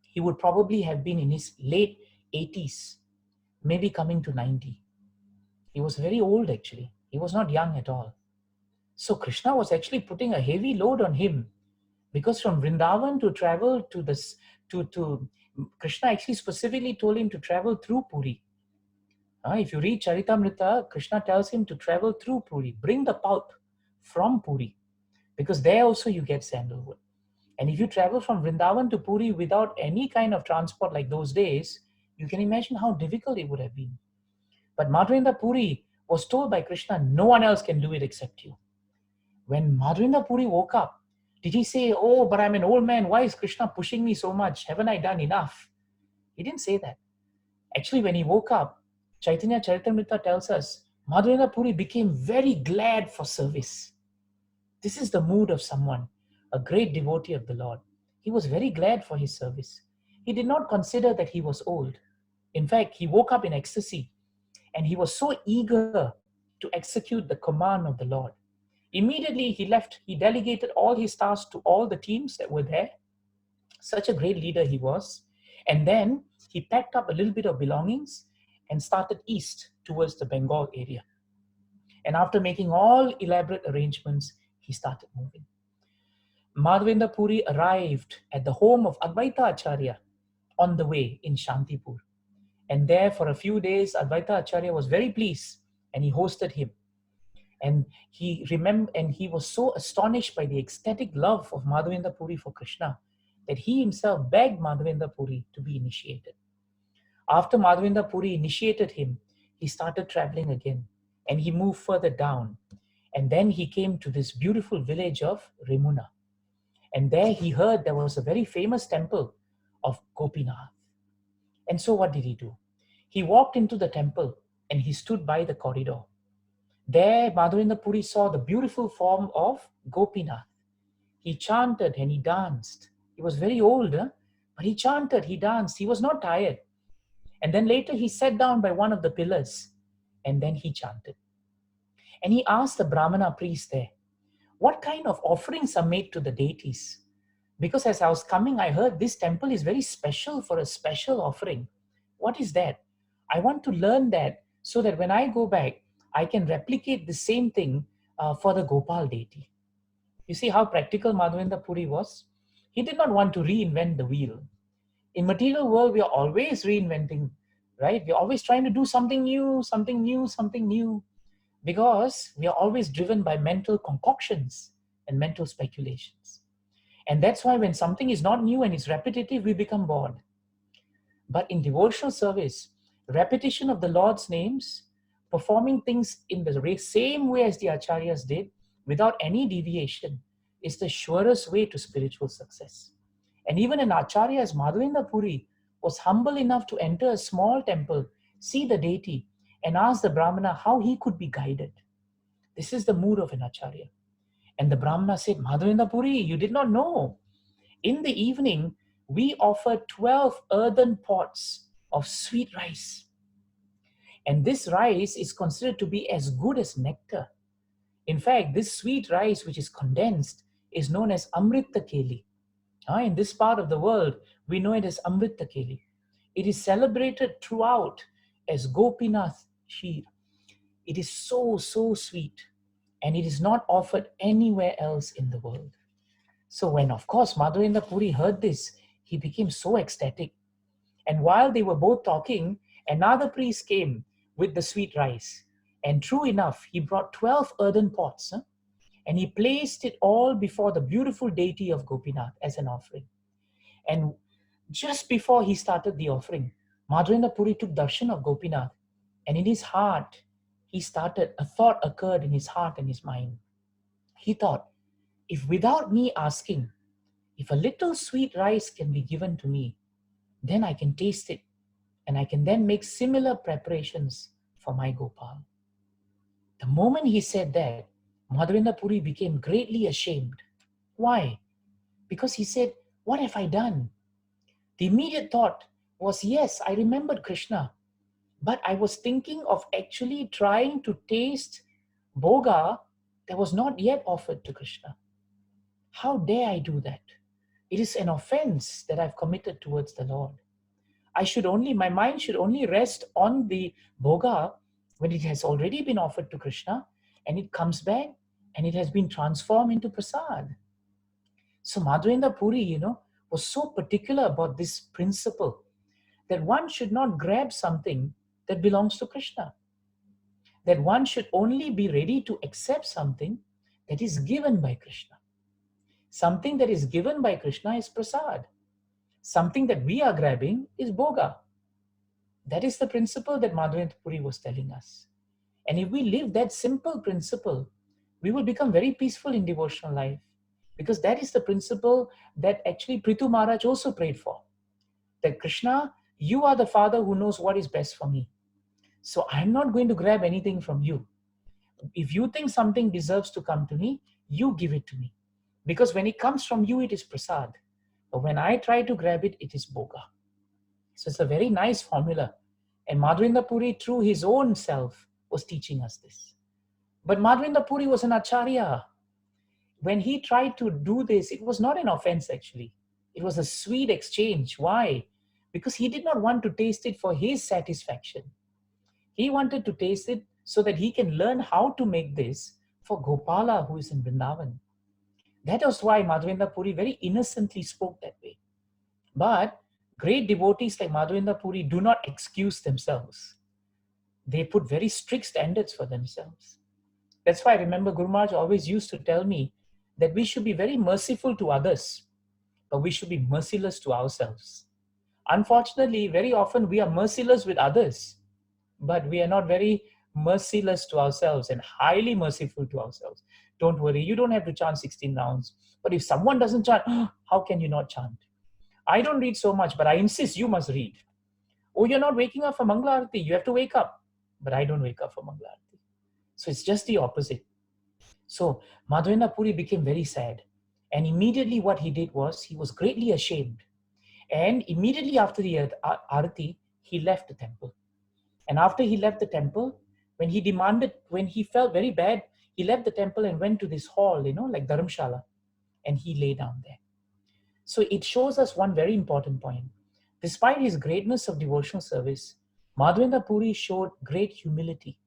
He would probably have been in his late 80s, maybe coming to 90. He was very old actually. He was not young at all. So Krishna was actually putting a heavy load on him because from Vrindavan to travel to this, to Krishna actually specifically told him to travel through Puri. If you read Charitamrita, Krishna tells him to travel through Puri, bring the pulp from Puri, because there also you get sandalwood. And if you travel from Vrindavan to Puri without any kind of transport like those days, you can imagine how difficult it would have been. But Madhavendra Puri was told by Krishna, no one else can do it except you. When Madhavendra Puri woke up, did he say, oh, but I'm an old man, why is Krishna pushing me so much? Haven't I done enough? He didn't say that. Actually, when he woke up, Chaitanya Charitamrita tells us, Madhavendra Puri became very glad for service. This is the mood of someone, a great devotee of the Lord. He was very glad for his service. He did not consider that he was old. In fact, he woke up in ecstasy and he was so eager to execute the command of the Lord. Immediately he left, he delegated all his tasks to all the teams that were there. Such a great leader he was. And then he packed up a little bit of belongings and started east towards the Bengal area. And after making all elaborate arrangements, he started moving. Madhavendra Puri arrived at the home of Advaita Acharya on the way in Shantipur. And there for a few days, Advaita Acharya was very pleased and he hosted him. And he was so astonished by the ecstatic love of Madhavendra Puri for Krishna that he himself begged Madhavendra Puri to be initiated. After Madhavendra Puri initiated him, he started traveling again and he moved further down. And then he came to this beautiful village of Remuna. And there he heard there was a very famous temple of Gopinath. And so what did he do? He walked into the temple and he stood by the corridor. There, Madhavendra Puri saw the beautiful form of Gopinath. He chanted and he danced. He was very old, but he chanted, he danced. He was not tired. And then later he sat down by one of the pillars and then he chanted. And he asked the Brahmana priest there, what kind of offerings are made to the deities? Because as I was coming, I heard this temple is very special for a special offering. What is that? I want to learn that so that when I go back, I can replicate the same thing for the Gopal deity. You see how practical Madhavendra Puri was? He did not want to reinvent the wheel. In material world, we are always reinventing, right? We're always trying to do something new, something new, something new, because we are always driven by mental concoctions and mental speculations. And that's why when something is not new and it's repetitive, we become bored. But in devotional service, repetition of the Lord's names, performing things in the same way as the Acharyas did, without any deviation, is the surest way to spiritual success. And even an Acharya as Madhavendra Puri was humble enough to enter a small temple, see the deity, and ask the Brahmana how he could be guided. This is the mood of an Acharya. And the Brahmana said, Madhavendra Puri, you did not know. In the evening, we offer 12 earthen pots of sweet rice. And this rice is considered to be as good as nectar. In fact, this sweet rice, which is condensed, is known as Amrita Keli. In this part of the world, we know it as Amrita Keli. It is celebrated throughout as Gopinath Sheer. It is so, so sweet. And it is not offered anywhere else in the world. So when, of course, Madhavendra Puri heard this, he became so ecstatic. And while they were both talking, another priest came with the sweet rice. And true enough, he brought 12 earthen pots. And he placed it all before the beautiful deity of Gopinath as an offering. And just before he started the offering, Madhavendra Puri took darshan of Gopinath. And in his heart, a thought occurred in his heart and his mind. He thought, if without me asking, if a little sweet rice can be given to me, then I can taste it. And I can then make similar preparations for my Gopal. The moment he said that, Madhavendra Puri became greatly ashamed. Why? Because he said, what have I done? The immediate thought was, yes, I remembered Krishna, but I was thinking of actually trying to taste bhoga that was not yet offered to Krishna. How dare I do that? It is an offense that I've committed towards the Lord. My mind should only rest on the bhoga when it has already been offered to Krishna and it comes back and it has been transformed into prasad. So Madhavendra Puri, was so particular about this principle that one should not grab something that belongs to Krishna. That one should only be ready to accept something that is given by Krishna. Something that is given by Krishna is prasad. Something that we are grabbing is bhoga. That is the principle that Madhavendra Puri was telling us. And if we live that simple principle, we will become very peaceful in devotional life, because that is the principle that actually Prithu Maharaj also prayed for. That Krishna, you are the Father who knows what is best for me. So I'm not going to grab anything from you. If you think something deserves to come to me, you give it to me. Because when it comes from you, it is prasad. But when I try to grab it, it is bhoga. So it's a very nice formula. And Madhavendra Puri, through his own self, was teaching us this. But Madhavendra Puri was an acharya. When he tried to do this, it was not an offense actually. It was a sweet exchange. Why? Because he did not want to taste it for his satisfaction. He wanted to taste it so that he can learn how to make this for Gopala, who is in Vrindavan. That was why Madhavendra Puri very innocently spoke that way. But great devotees like Madhavendra Puri do not excuse themselves. They put very strict standards for themselves. That's why I remember Guru Maharaj always used to tell me that we should be very merciful to others, but we should be merciless to ourselves. Unfortunately, very often we are merciless with others, but we are not very merciless to ourselves and highly merciful to ourselves. Don't worry, you don't have to chant 16 rounds. But if someone doesn't chant, how can you not chant? I don't read so much, but I insist you must read. Oh, you're not waking up for Mangala Arati. You have to wake up. But I don't wake up for Mangala Arati. So it's just the opposite. So Madhavendra Puri became very sad. And immediately what he did was, he was greatly ashamed. And immediately after the Arati, he left the temple. And after he left the temple, when he felt very bad, he left the temple and went to this hall, like Dharamshala, and he lay down there. So it shows us one very important point. Despite his greatness of devotional service, Madhavendra Puri showed great humility.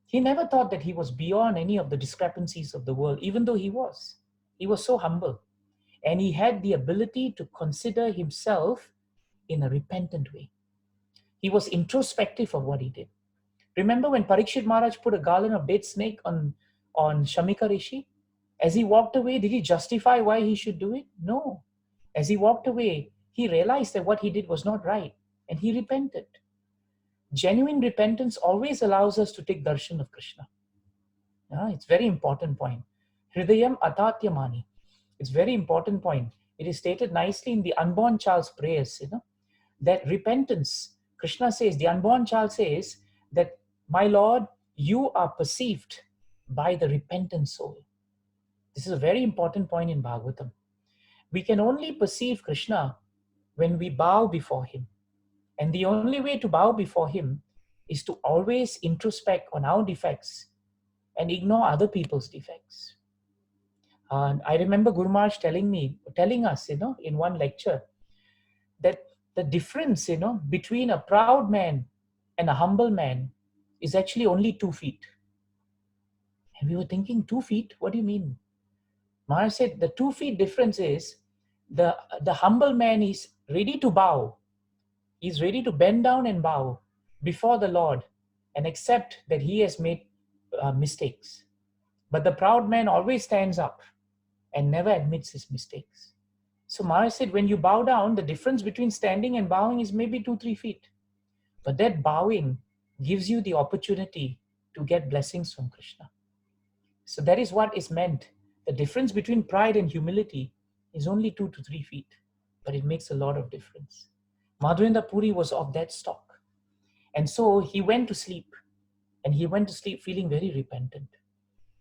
He never thought that he was beyond any of the discrepancies of the world, even though he was. He was so humble. And he had the ability to consider himself in a repentant way. He was introspective of what he did. Remember when Parikshit Maharaj put a garland of date snake on Shamika Rishi? As he walked away, did he justify why he should do it? No. As he walked away, he realized that what he did was not right, and he repented. Genuine repentance always allows us to take darshan of Krishna. It's a very important point. Hridayam atatyamani. It's a very important point. It is stated nicely in the unborn child's prayers, that repentance, Krishna says, the unborn child says that, my Lord, you are perceived by the repentant soul. This is a very important point in Bhagavatam. We can only perceive Krishna when we bow before him. And the only way to bow before him is to always introspect on our defects and ignore other people's defects. And I remember Guru Maharaj telling us, in one lecture, that the difference, between a proud man and a humble man is actually only 2 feet. And we were thinking, 2 feet? What do you mean? Maharaj said the 2 feet difference is the humble man is ready to bow. He's ready to bend down and bow before the Lord and accept that he has made mistakes. But the proud man always stands up and never admits his mistakes. So Maharaj said, when you bow down, the difference between standing and bowing is maybe 2-3 feet. But that bowing gives you the opportunity to get blessings from Krishna. So that is what is meant. The difference between pride and humility is only 2 to 3 feet, but it makes a lot of difference. Madhavendra Puri was of that stock. And so he went to sleep, and he went to sleep feeling very repentant.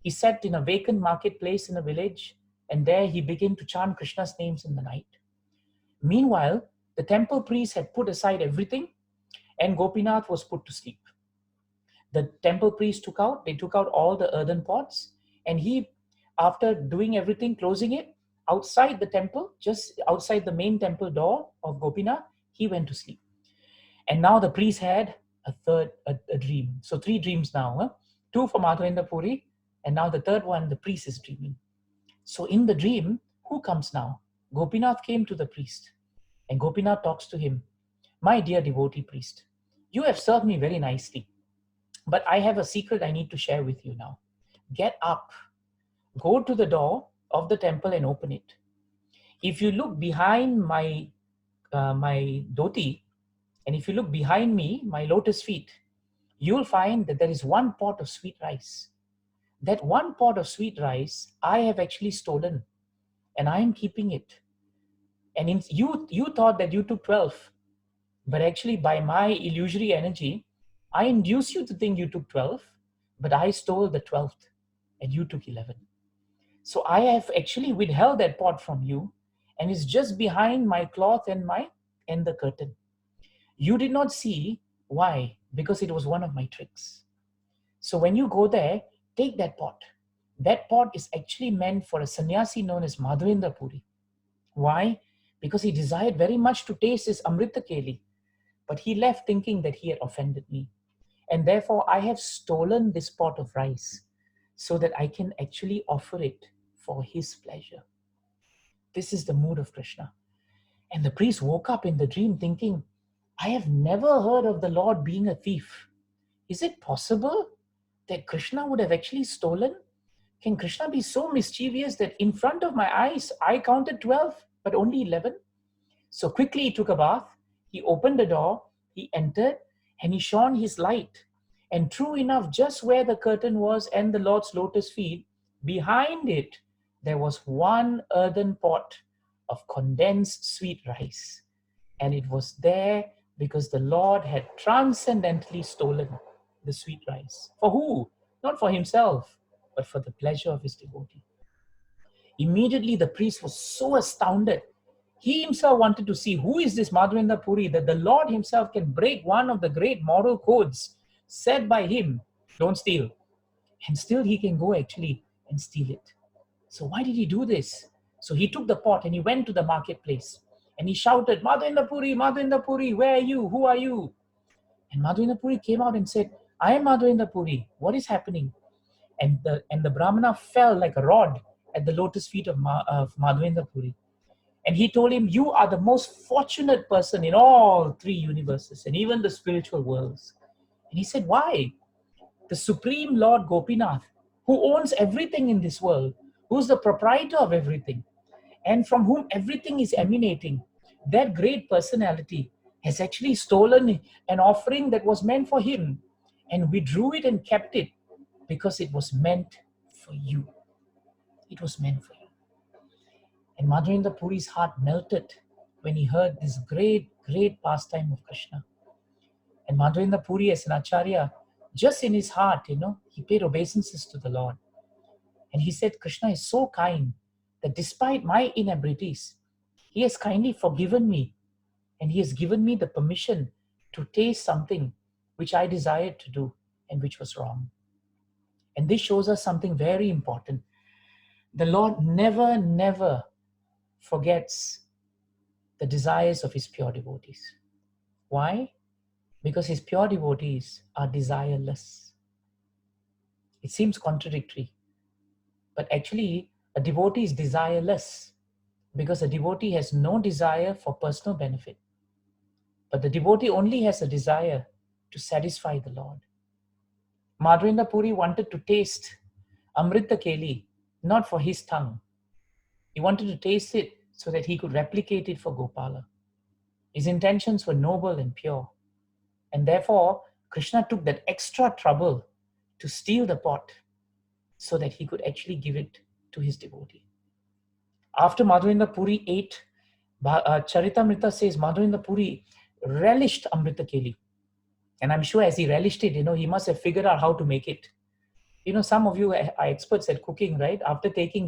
He sat in a vacant marketplace in a village, and there he began to chant Krishna's names in the night. Meanwhile, the temple priest had put aside everything, and Gopinath was put to sleep. The temple priest took out all the earthen pots, and he, after doing everything, closing it, outside the temple, just outside the main temple door of Gopinath, he went to sleep. And now the priest had a dream. So 3 dreams now. 2 for Madhavendra Puri, and now the third one, the priest is dreaming. So in the dream, who comes now? Gopinath came to the priest, and Gopinath talks to him. My dear devotee priest, you have served me very nicely, but I have a secret I need to share with you now. Get up, go to the door of the temple and open it. If you look behind my dhoti, and if you look behind me, my lotus feet, you'll find that there is one pot of sweet rice. That one pot of sweet rice, I have actually stolen, and I am keeping it. And you thought that you took 12, but actually by my illusory energy, I induced you to think you took 12, but I stole the 12th, and you took 11. So I have actually withheld that pot from you, and it's just behind my cloth and the curtain. You did not see. Why? Because it was one of my tricks. So when you go there, take that pot. That pot is actually meant for a sannyasi known as Madhavendra Puri. Why? Because he desired very much to taste his Amrita Keli, but he left thinking that he had offended me. And therefore, I have stolen this pot of rice so that I can actually offer it for his pleasure. This is the mood of Krishna. And the priest woke up in the dream thinking, I have never heard of the Lord being a thief. Is it possible that Krishna would have actually stolen? Can Krishna be so mischievous that in front of my eyes, I counted 12, but only 11? So quickly he took a bath, he opened the door, he entered, and he shone his light. And true enough, just where the curtain was and the Lord's lotus feet, behind it, there was one earthen pot of condensed sweet rice. And it was there because the Lord had transcendently stolen the sweet rice. For who? Not for himself, but for the pleasure of his devotee. Immediately the priest was so astounded. He himself wanted to see who is this Madhavendra Puri, that the Lord himself can break one of the great moral codes set by him, don't steal. And still he can go actually and steal it. So why did he do this? So he took the pot and he went to the marketplace and he shouted, Madhavendra Puri, where are you? Who are you? And Madhavendra Puri came out and said, I am Madhavendra Puri. What is happening? And the Brahmana fell like a rod at the lotus feet of Madhavendra Puri. And he told him, you are the most fortunate person in all three universes and even the spiritual worlds. And he said, why? The Supreme Lord Gopinath, who owns everything in this world, who's the proprietor of everything, and from whom everything is emanating, that great personality has actually stolen an offering that was meant for him and withdrew it and kept it because it was meant for you. It was meant for you. And Madhavendra Puri's heart melted when he heard this great, great pastime of Krishna. And Madhavendra Puri as an acharya, just in his heart, he paid obeisances to the Lord. And he said, Krishna is so kind that despite my inabilities, he has kindly forgiven me and he has given me the permission to taste something which I desired to do and which was wrong. And this shows us something very important. The Lord never, never forgets the desires of his pure devotees. Why? Because his pure devotees are desireless. It seems contradictory, but actually a devotee is desireless because a devotee has no desire for personal benefit. But the devotee only has a desire to satisfy the Lord. Madhavendra Puri wanted to taste Amrita Keli, not for his tongue. He wanted to taste it so that he could replicate it for Gopala. His intentions were noble and pure. And therefore, Krishna took that extra trouble to steal the pot so that he could actually give it to his devotee. After Madhavendra Puri ate, Charitamrita says Madhavendra Puri relished Amrita Keli. And I'm sure as he relished it, he must have figured out how to make it. Some of you are experts at cooking, right? After taking,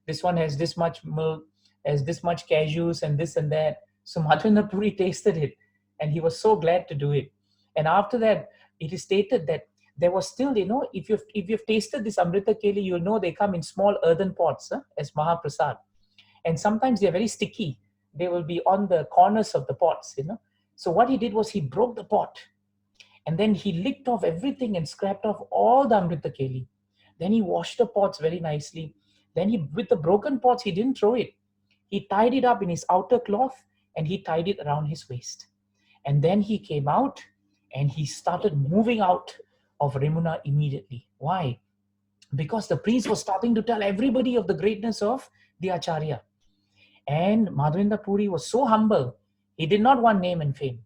this one has this much milk, has this much cashews and this and that. So Madhavendra Puri tasted it and he was so glad to do it. And after that, it is stated that there was still, if you've tasted this Amrita Keli, you'll know they come in small earthen pots as Mahaprasad. And sometimes they're very sticky. They will be on the corners of the pots, So what he did was he broke the pot and then he licked off everything and scraped off all the Amrita Keli. Then he washed the pots very nicely. Then with the broken pots, he didn't throw it. He tied it up in his outer cloth and he tied it around his waist. And then he came out and he started moving out of Remuna immediately. Why? Because the priest was starting to tell everybody of the greatness of the Acharya. And Madhavendra Puri was so humble. He did not want name and fame.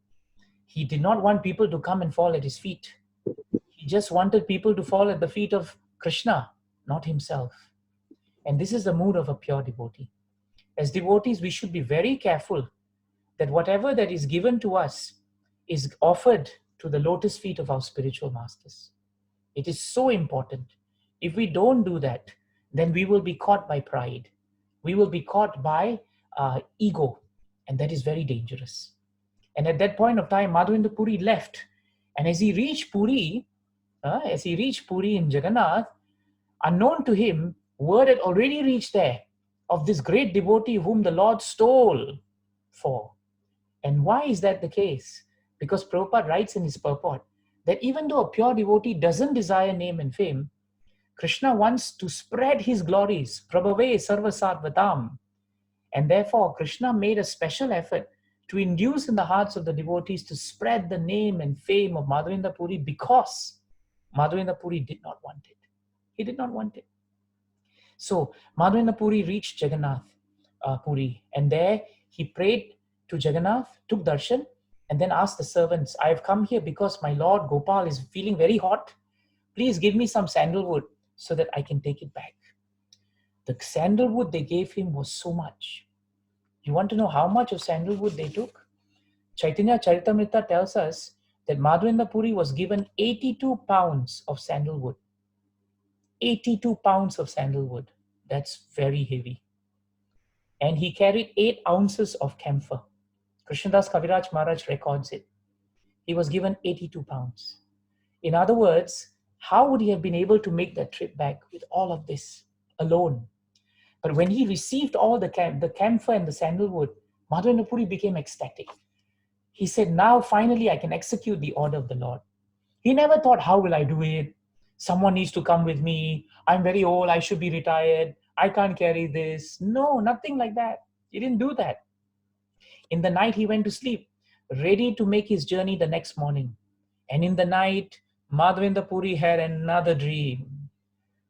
He did not want people to come and fall at his feet. just wanted people to fall at the feet of Krishna, not himself. And this is the mood of a pure devotee. As devotees, we should be very careful that whatever that is given to us is offered to the lotus feet of our spiritual masters. It is so important. If we don't do that, then we will be caught by pride. We will be caught by ego, and that is very dangerous. And at that point of time, Madhavendra Puri left. And as he reached Puri in Jagannath, unknown to him, word had already reached there of this great devotee whom the Lord stole for. And why is that the case? Because Prabhupada writes in his purport that even though a pure devotee doesn't desire name and fame, Krishna wants to spread his glories, Prabhave Sarva Sarvatam. And therefore, Krishna made a special effort to induce in the hearts of the devotees to spread the name and fame of Madhavendra Puri, because Madhavendra Puri did not want it. He did not want it. So Madhavendra Puri reached Jagannath Puri, and there he prayed to Jagannath, took darshan, and then asked the servants, I have come here because my Lord Gopal is feeling very hot. Please give me some sandalwood so that I can take it back. The sandalwood they gave him was so much. You want to know how much of sandalwood they took? Chaitanya Charitamrita tells us that Madhavendra Puri was given 82 pounds of sandalwood. 82 pounds of sandalwood. That's very heavy. And he carried 8 ounces of camphor. Krishnadas Kaviraj Maharaj records it. He was given 82 pounds. In other words, how would he have been able to make that trip back with all of this alone? But when he received all the camphor and the sandalwood, Madhavendra Puri became ecstatic. He said, now finally I can execute the order of the Lord. He never thought, how will I do it? Someone needs to come with me. I'm very old. I should be retired. I can't carry this. No, nothing like that. He didn't do that. In the night, he went to sleep, ready to make his journey the next morning. And in the night, Madhavendra Puri had another dream.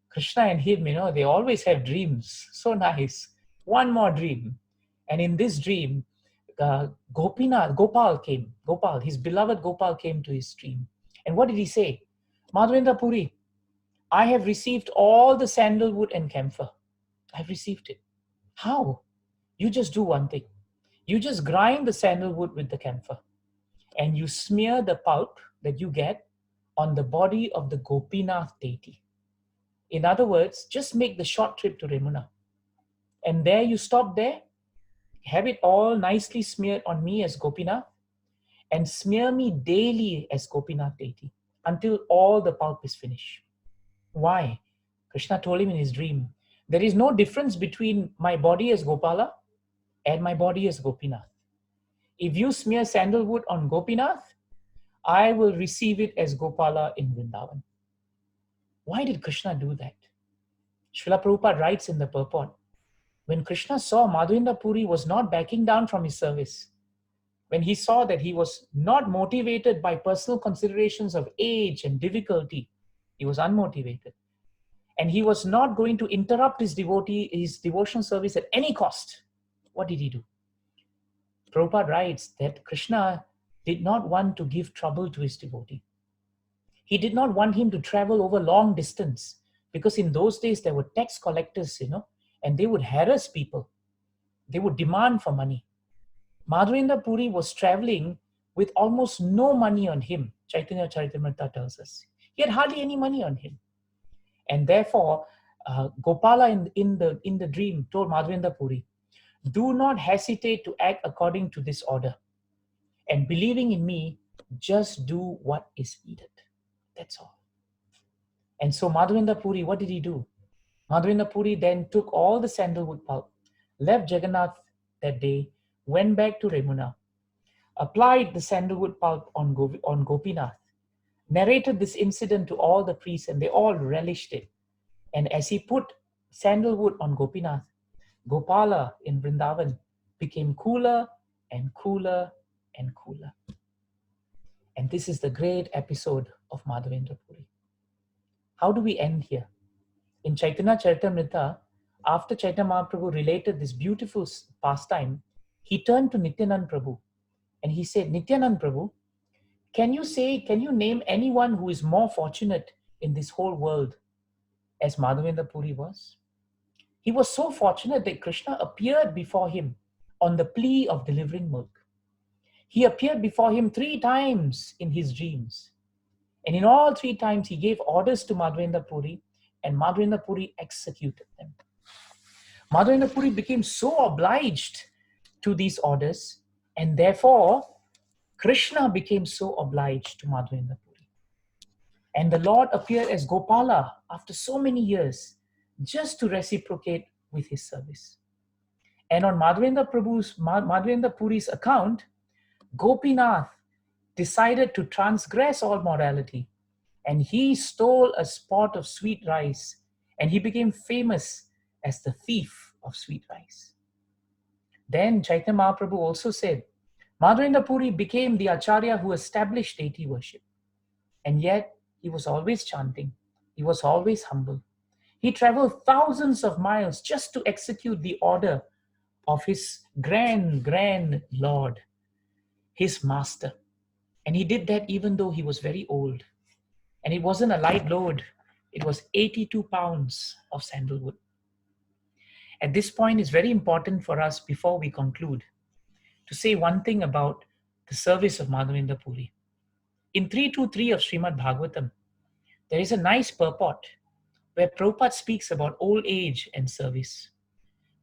Krishna and him, they always have dreams. So nice. One more dream. And in this dream, Gopal came. Gopal, his beloved Gopal came to his dream. And what did he say? Madhavendra Puri, I have received all the sandalwood and camphor. I've received it. How? You just do one thing. You just grind the sandalwood with the camphor, and you smear the pulp that you get on the body of the Gopinath deity. In other words, just make the short trip to Remuna. And there you stop there, have it all nicely smeared on me as Gopinath, and smear me daily as Gopinath deity until all the pulp is finished. Why? Krishna told him in his dream, there is no difference between my body as Gopala and my body as Gopinath. If you smear sandalwood on Gopinath, I will receive it as Gopala in Vrindavan. Why did Krishna do that? Srila Prabhupada writes in the purport, when Krishna saw Madhavendra Puri was not backing down from his service, when he saw that he was not motivated by personal considerations of age and difficulty, he was unmotivated. And he was not going to interrupt his devotional service at any cost. What did he do? Prabhupada writes that Krishna did not want to give trouble to his devotee. He did not want him to travel over long distance, because in those days there were tax collectors, and they would harass people. They would demand for money. Madhavendra Puri was traveling with almost no money on him. Chaitanya Charitamrita tells us. He had hardly any money on him. And therefore, Gopala in the dream told Madhavendra Puri, do not hesitate to act according to this order. And believing in me, just do what is needed. That's all. And so Madhavendra Puri, what did he do? Madhavendra Puri then took all the sandalwood pulp, left Jagannath that day, went back to Remuna, applied the sandalwood pulp on Gopinath, narrated this incident to all the priests, and they all relished it. And as he put sandalwood on Gopinath, Gopala in Vrindavan became cooler and cooler and cooler. And this is the great episode of Madhavendra Puri. How do we end here? In Chaitanya Charitamrita, after Chaitanya Mahaprabhu related this beautiful pastime, he turned to Nityanand Prabhu and he said, Nityanand Prabhu, Can you name anyone who is more fortunate in this whole world as Madhavendra Puri was? He was so fortunate that Krishna appeared before him on the plea of delivering milk. He appeared before him 3 times in his dreams. And in all 3 times, he gave orders to Madhavendra Puri, and Madhavendra Puri executed them. Madhavendra Puri became so obliged to these orders, and therefore, Krishna became so obliged to Madhavendra Puri. And the Lord appeared as Gopala after so many years, just to reciprocate with his service. And on Madhavendra Puri's account, Gopinath decided to transgress all morality, and he stole a spot of sweet rice, and he became famous as the thief of sweet rice. Then Chaitanya Mahaprabhu also said, Madhavendra Puri became the Acharya who established deity worship, and yet he was always chanting, he was always humble. He traveled thousands of miles just to execute the order of his grand Lord, his master. And he did that even though he was very old. And it wasn't a light load, it was 82 pounds of sandalwood. At this point, it's very important for us, before we conclude, to say one thing about the service of Madhavendra Puri. In 323 of Srimad Bhagavatam, there is a nice purport where Prabhupada speaks about old age and service.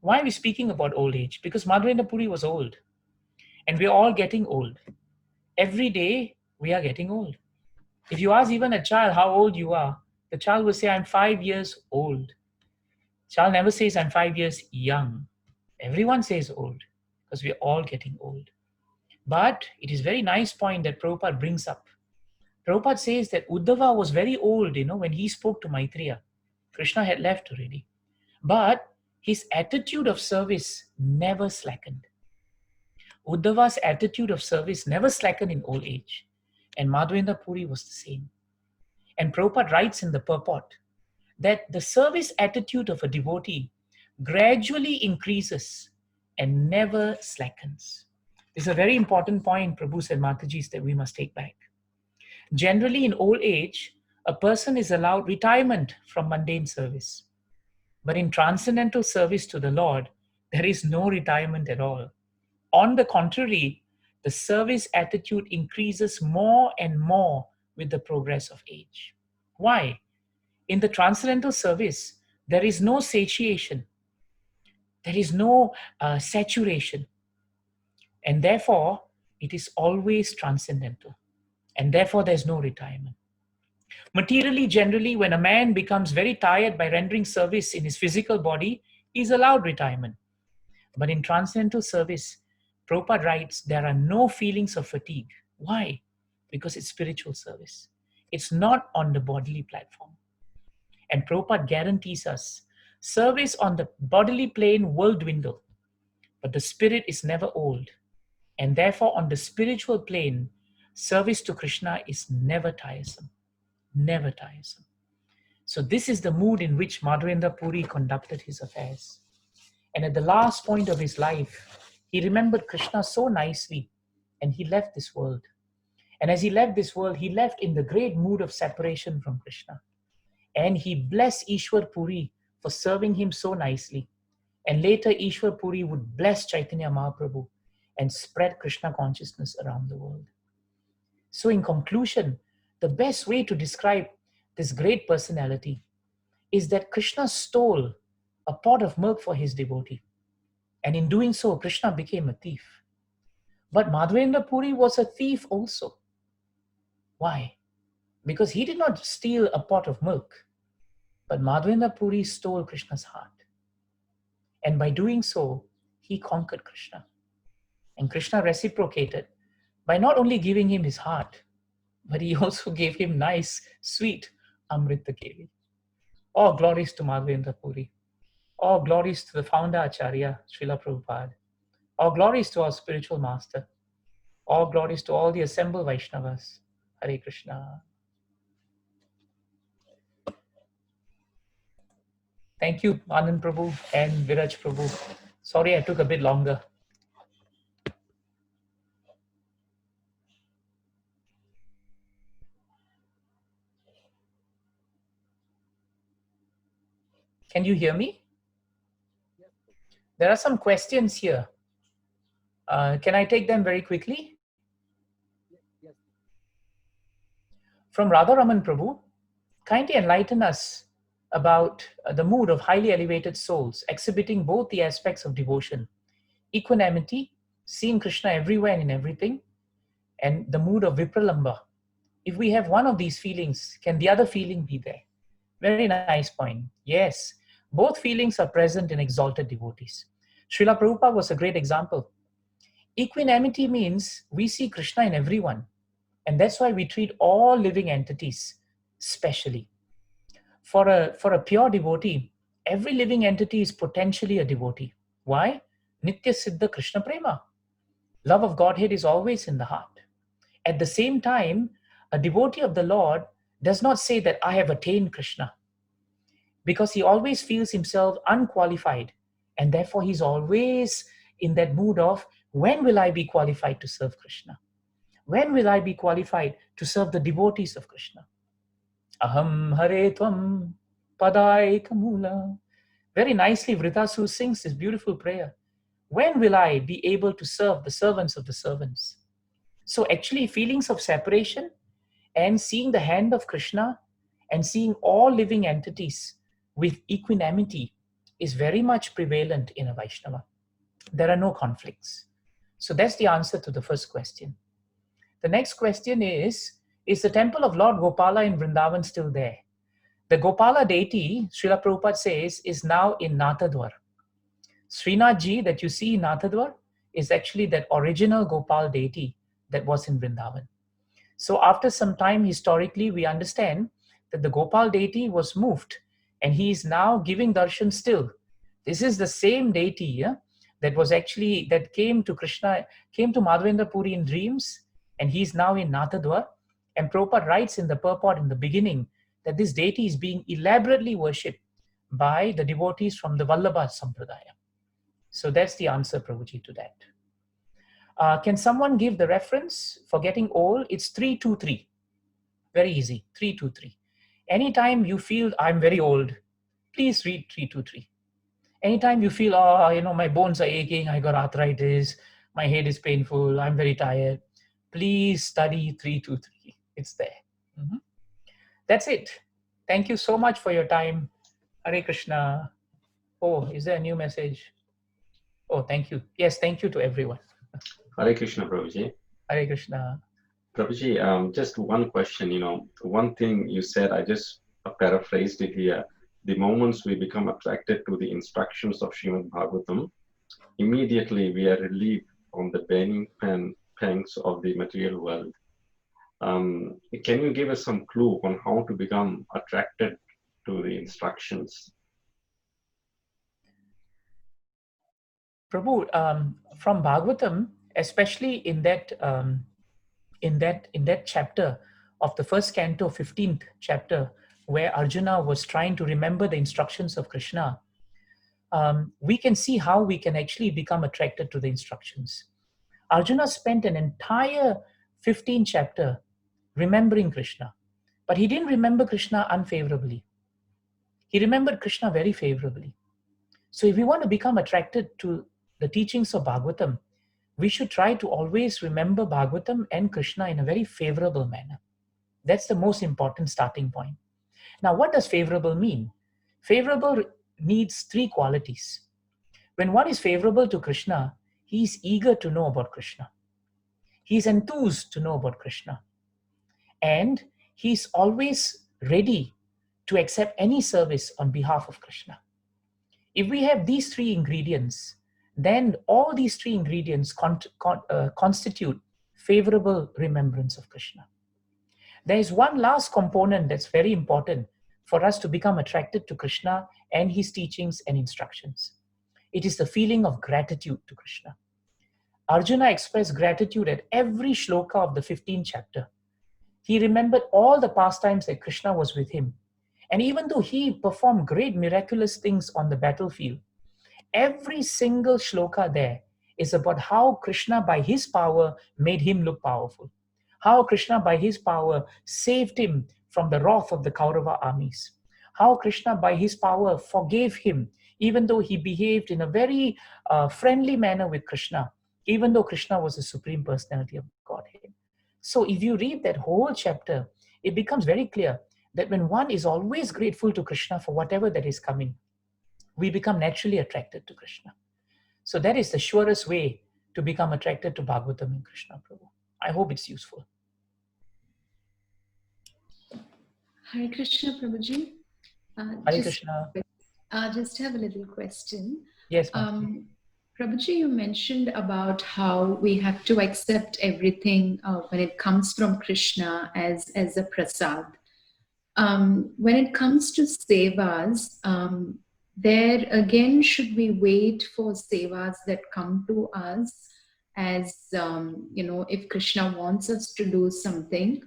Why are we speaking about old age? Because Madhavendra Puri was old, and we're all getting old. Every day, we are getting old. If you ask even a child how old you are, the child will say, I'm 5 years old. Child never says, I'm 5 years young. Everyone says old, because we're all getting old. But it is a very nice point that Prabhupada brings up. Prabhupada says that Uddhava was very old, when he spoke to Maitreya. Krishna had left already. But his attitude of service never slackened. Uddhava's attitude of service never slackened in old age. And Madhavendra Puri was the same. And Prabhupada writes in the purport that the service attitude of a devotee gradually increases and never slackens. This is a very important point, Prabhus and Matajis, that we must take back. Generally, in old age, a person is allowed retirement from mundane service. But in transcendental service to the Lord, there is no retirement at all. On the contrary, the service attitude increases more and more with the progress of age. Why? In the transcendental service, there is no satiation. There is no saturation. And therefore, it is always transcendental. And therefore, there's no retirement. Materially, generally, when a man becomes very tired by rendering service in his physical body, he is allowed retirement. But in transcendental service, Prabhupada writes, there are no feelings of fatigue. Why? Because it's spiritual service. It's not on the bodily platform. And Prabhupada guarantees us, service on the bodily plane will dwindle, but the spirit is never old. And therefore, on the spiritual plane, service to Krishna is never tiresome. Never tiresome. So this is the mood in which Madhavendra Puri conducted his affairs. And at the last point of his life, he remembered Krishna so nicely, and he left this world. And as he left this world, he left in the great mood of separation from Krishna. And he blessed Ishwar Puri for serving him so nicely. And later, Ishwar Puri would bless Chaitanya Mahaprabhu and spread Krishna consciousness around the world. So in conclusion, the best way to describe this great personality is that Krishna stole a pot of milk for his devotee. And in doing so, Krishna became a thief. But Madhavendra Puri was a thief also. Why? Because he did not steal a pot of milk, but Madhavendra Puri stole Krishna's heart. And by doing so, he conquered Krishna. And Krishna reciprocated by not only giving him his heart, but he also gave him nice, sweet Amrita Keli. All glories to Madhavendra Puri. All glories to the founder Acharya, Srila Prabhupada. All glories to our spiritual master. All glories to all the assembled Vaishnavas. Hare Krishna. Thank you, Anand Prabhu and Viraj Prabhu. Sorry I took a bit longer. Can you hear me? There are some questions here. Can I take them very quickly? Yes. From Radharaman Prabhu, kindly enlighten us about the mood of highly elevated souls exhibiting both the aspects of devotion, equanimity, seeing Krishna everywhere and in everything, and the mood of Vipralamba. If we have one of these feelings, can the other feeling be there? Very nice point. Yes, both feelings are present in exalted devotees. Srila Prabhupada was a great example. Equanimity means we see Krishna in everyone, and that's why we treat all living entities specially. For a pure devotee, every living entity is potentially a devotee. Why? Nitya Siddha Krishna Prema. Love of Godhead is always in the heart. At the same time, a devotee of the Lord does not say that I have attained Krishna, because he always feels himself unqualified, and therefore he's always in that mood of, when will I be qualified to serve Krishna? When will I be qualified to serve the devotees of Krishna? Aham hare tvam padai kamula. Very nicely, Vritasur sings this beautiful prayer. When will I be able to serve the servants of the servants? So actually, feelings of separation and seeing the hand of Krishna and seeing all living entities with equanimity is very much prevalent in a Vaishnava. There are no conflicts. So that's the answer to the first question. The next question is the temple of Lord Gopala in Vrindavan still there? The Gopala deity, Srila Prabhupada says, is now in Nathadwar. Srinathji that you see in Nathadwar is actually that original Gopal deity that was in Vrindavan. So after some time, historically, we understand that the Gopal deity was moved and he is now giving darshan still. This is the same deity that came to Krishna, came to Madhavendra Puri in dreams, and he's now in Nathadwar. And Prabhupada writes in the purport in the beginning that this deity is being elaborately worshipped by the devotees from the Vallabha Sampradaya. So that's the answer, Prabhuji, to that. Can someone give the reference for getting old? It's 323. Very easy, 323. Anytime you feel I'm very old, please read 323. Anytime you feel, my bones are aching, I got arthritis, my head is painful, I'm very tired, please study 323. It's there. Mm-hmm. That's it. Thank you so much for your time. Hare Krishna. Oh, is there a new message? Oh, thank you. Yes, thank you to everyone. Hare Krishna, Prabhuji. Hare Krishna. Prabhuji, just one question, one thing you said, I just paraphrased it here. The moments we become attracted to the instructions of Srimad Bhagavatam, immediately we are relieved from the burning pangs of the material world. Can you give us some clue on how to become attracted to the instructions? Prabhu, from Bhagavatam, especially in that chapter of the first canto, 15th chapter, where Arjuna was trying to remember the instructions of Krishna, we can see how we can actually become attracted to the instructions. Arjuna spent an entire 15th chapter remembering Krishna, but he didn't remember Krishna unfavorably. He remembered Krishna very favorably. So if we want to become attracted to the teachings of Bhagavatam, we should try to always remember Bhagavatam and Krishna in a very favorable manner. That's the most important starting point. Now, what does favorable mean? Favorable needs three qualities. When one is favorable to Krishna, he is eager to know about Krishna. He is enthused to know about Krishna. And he is always ready to accept any service on behalf of Krishna. If we have these three ingredients, then all these three ingredients constitute favorable remembrance of Krishna. There is one last component that's very important for us to become attracted to Krishna and his teachings and instructions. It is the feeling of gratitude to Krishna. Arjuna expressed gratitude at every shloka of the 15th chapter. He remembered all the pastimes that Krishna was with him. And even though he performed great miraculous things on the battlefield, every single shloka there is about how Krishna by his power made him look powerful. How Krishna by his power saved him from the wrath of the Kaurava armies. how Krishna, by his power, forgave him, even though he behaved in a very friendly manner with Krishna, even though Krishna was the Supreme Personality of Godhead. So if you read that whole chapter, it becomes very clear that when one is always grateful to Krishna for whatever that is coming, we become naturally attracted to Krishna. So that is the surest way to become attracted to Bhagavatam and Krishna Prabhu. I hope it's useful. Hare Krishna, Prabhuji. Hare Krishna. I just have a little question. Yes, Prabhuji, you mentioned about how we have to accept everything when it comes from Krishna as a prasad. When it comes to sevas, there again, should we wait for sevas that come to us as, if Krishna wants us to do something?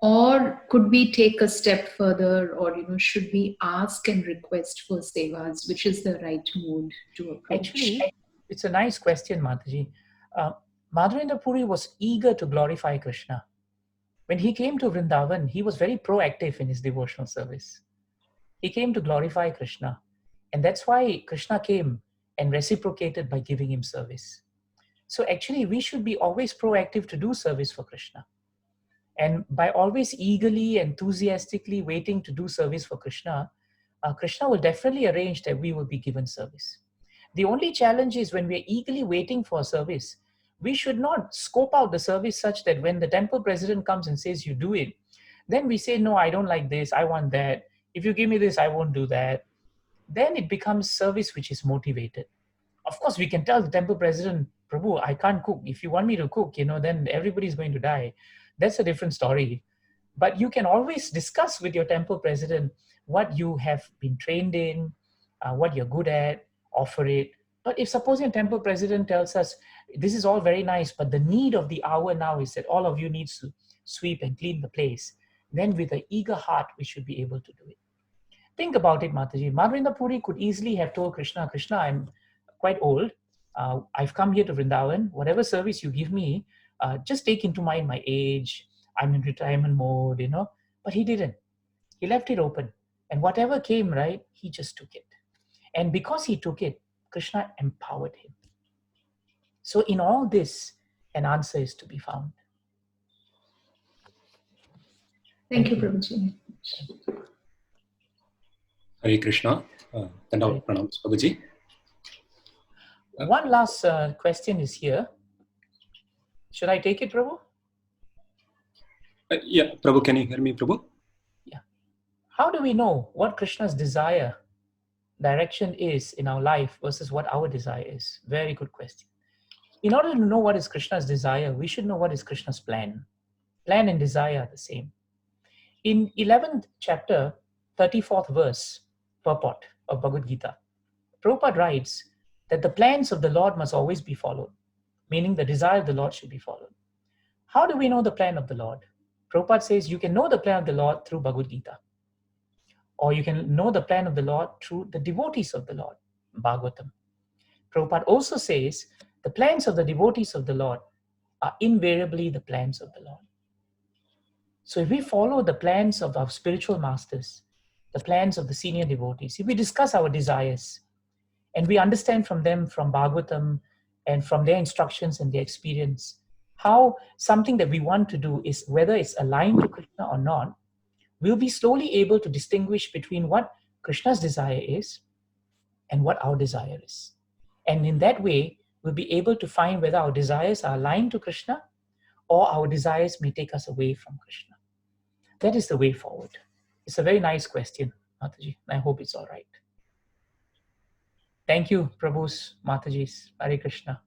Or could we take a step further, or should we ask and request for sevas? Which is the right mode to approach? Actually, it's a nice question, Mataji. Madhavendra Puri was eager to glorify Krishna. When he came to Vrindavan, he was very proactive in his devotional service. He came to glorify Krishna. And that's why Krishna came and reciprocated by giving him service. So actually, we should be always proactive to do service for Krishna. And by always eagerly, enthusiastically waiting to do service for Krishna, Krishna will definitely arrange that we will be given service. The only challenge is when we're eagerly waiting for a service, we should not scope out the service such that when the temple president comes and says, you do it, then we say, no, I don't like this, I want that. If you give me this, I won't do that. Then it becomes service which is motivated. Of course, we can tell the temple president, Prabhu, I can't cook. If you want me to cook, then everybody's going to die. That's a different story. But you can always discuss with your temple president what you have been trained in, what you're good at, offer it. But if supposing a temple president tells us, this is all very nice, but the need of the hour now is that all of you need to sweep and clean the place, then with an eager heart, we should be able to do it. Think about it, Mataji. Madhavendra Puri could easily have told Krishna, Krishna, I'm quite old. I've come here to Vrindavan. Whatever service you give me, just take into mind my age. I'm in retirement mode, But he didn't. He left it open. And whatever came, right, he just took it. And because he took it, Krishna empowered him. So in all this, an answer is to be found. Thank you, Prabhuji. Hare Krishna. Dandavat pranams, Prabhuji. One last question is here. Should I take it, Prabhu? Yeah, Prabhu, can you hear me, Prabhu? Yeah. How do we know what Krishna's desire, direction is in our life versus what our desire is? Very good question. In order to know what is Krishna's desire, we should know what is Krishna's plan. Plan and desire are the same. In 11th chapter, 34th verse, purport of Bhagavad Gita, Prabhupada writes that the plans of the Lord must always be followed, meaning the desire of the Lord should be followed. How do we know the plan of the Lord? Prabhupada says you can know the plan of the Lord through Bhagavad Gita, or you can know the plan of the Lord through the devotees of the Lord, Bhagavatam. Prabhupada also says the plans of the devotees of the Lord are invariably the plans of the Lord. So if we follow the plans of our spiritual masters, the plans of the senior devotees, if we discuss our desires, and we understand from them, from Bhagavatam, and from their instructions and their experience, how something that we want to do is, whether it's aligned to Krishna or not, we'll be slowly able to distinguish between what Krishna's desire is and what our desire is. And in that way, we'll be able to find whether our desires are aligned to Krishna or our desires may take us away from Krishna. That is the way forward. It's a very nice question, Mataji. I hope it's all right. Thank you, Prabhu's, Mataji's. Hare Krishna.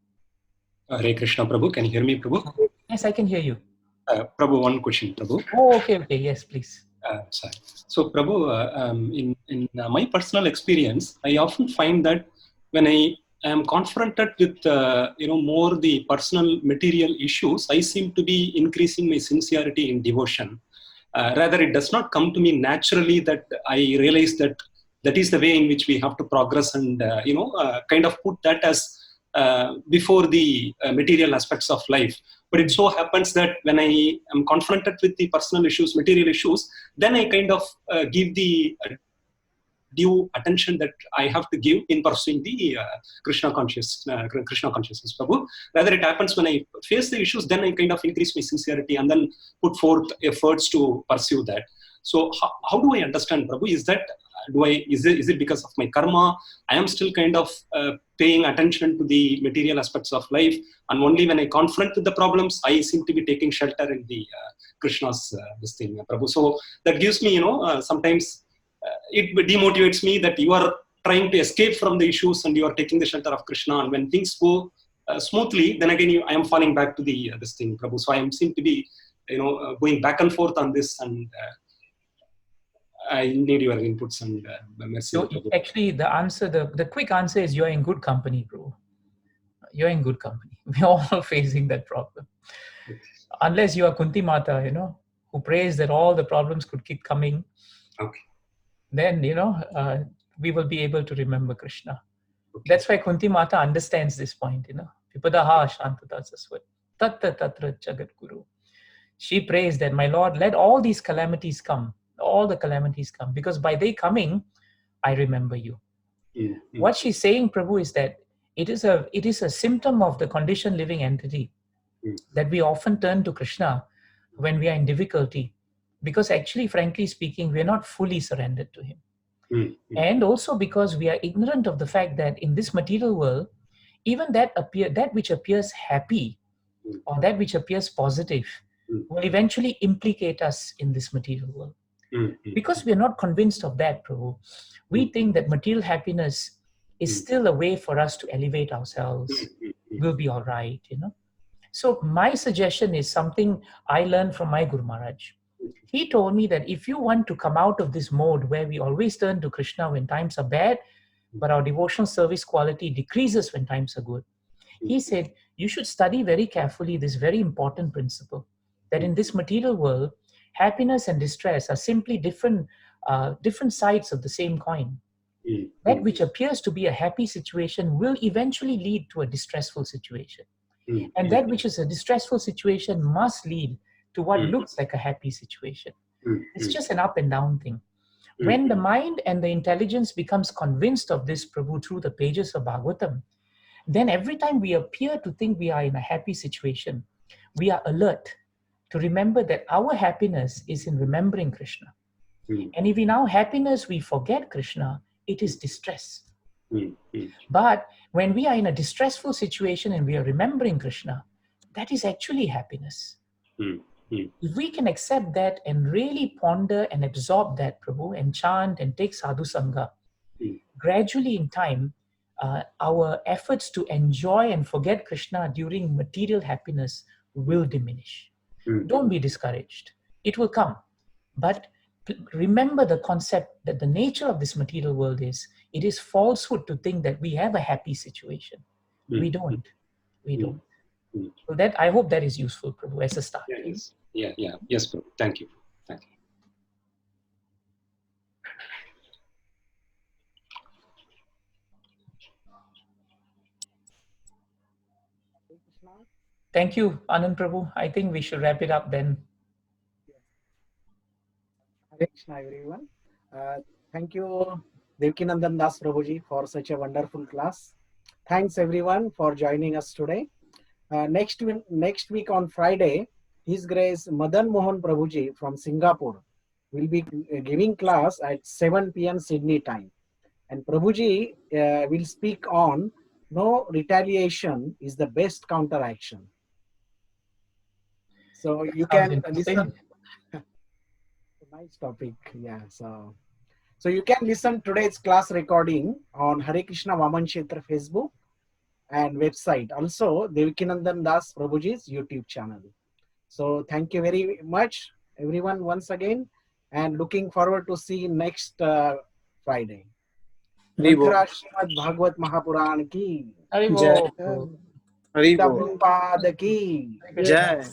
Hare Krishna, Prabhu. Can you hear me, Prabhu? Yes, I can hear you. Prabhu, one question, Prabhu. Oh, okay. Yes, please. Sorry. So, Prabhu, in my personal experience, I often find that when I am confronted with, more the personal material issues, I seem to be increasing my sincerity in devotion. Rather, it does not come to me naturally that I realize that is the way in which we have to progress and, kind of put that as before the material aspects of life. But it so happens that when I am confronted with the personal issues, material issues, then I kind of give the due attention that I have to give in pursuing the Krishna consciousness, Prabhu. Rather, it happens when I face the issues, then I kind of increase my sincerity and then put forth efforts to pursue that. So how do I understand, Prabhu? Is it because of my karma? I am still kind of paying attention to the material aspects of life, and only when I confront with the problems, I seem to be taking shelter in the Krishna's this thing, Prabhu. So that gives me, sometimes it demotivates me that you are trying to escape from the issues and you are taking the shelter of Krishna. And when things go smoothly, then again I am falling back to the this thing, Prabhu. So I seem to be, going back and forth on this, and I need your inputs and mercy. So actually, the quick answer is you're in good company, bro. You're in good company. We're all facing that problem. Unless you are Kunti Mata, who prays that all the problems could keep coming. Okay. Then, we will be able to remember Krishna. Okay. That's why Kunti Mata understands this point, Vipadaha Shantata Saswat, Tatta Tatra Jagat Guru. She prays that, my Lord, let all these calamities come, because by they coming, I remember you. Mm-hmm. What she's saying, Prabhu, is that it is a symptom of the conditioned living entity that we often turn to Krishna when we are in difficulty, because actually, frankly speaking, we are not fully surrendered to him. Mm-hmm. And also because we are ignorant of the fact that in this material world, even that which appears happy or that which appears positive will eventually implicate us in this material world. Mm-hmm. Because we are not convinced of that, Prabhu. We think that material happiness is still a way for us to elevate ourselves. We'll be all right, So my suggestion is something I learned from my Guru Maharaj. He told me that if you want to come out of this mode where we always turn to Krishna when times are bad, but our devotional service quality decreases when times are good, he said, you should study very carefully this very important principle, that in this material world, happiness and distress are simply different sides of the same coin. That which appears to be a happy situation will eventually lead to a distressful situation. And that which is a distressful situation must lead to what looks like a happy situation. It's just an up and down thing. When the mind and the intelligence becomes convinced of this, Prabhu, through the pages of Bhagavatam, then every time we appear to think we are in a happy situation, we are alert to remember that our happiness is in remembering Krishna. And if in our happiness we forget Krishna, it is distress. But when we are in a distressful situation and we are remembering Krishna, that is actually happiness. If we can accept that and really ponder and absorb that, Prabhu, and chant and take sadhu sangha, gradually in time, our efforts to enjoy and forget Krishna during material happiness will diminish. Don't be discouraged. It will come. But remember the concept that the nature of this material world is, it is falsehood to think that we have a happy situation. We don't. So that, I hope that is useful, Prabhu, as a start. Yes, Prabhu. Thank you. Thank you, Anand Prabhu. I think we should wrap it up then. Hare Krishna, everyone. Thank you, Devkinandan Das Prabhuji, for such a wonderful class. Thanks everyone for joining us today. Next week on Friday, His Grace Madan Mohan Prabhuji from Singapore will be giving class at 7 p.m. Sydney time. And Prabhuji will speak on no retaliation is the best counteraction. So you can listen. Nice topic, yeah. So you can listen today's class recording on Hare Krishna Vaman Kshetra Facebook and website. Also, Devkinandan Das Prabhuji's YouTube channel. So thank you very much, everyone, once again, and looking forward to see you next Friday. Srimad Bhagavad Mahapuran ki Jai. Prabhupada ki Jai.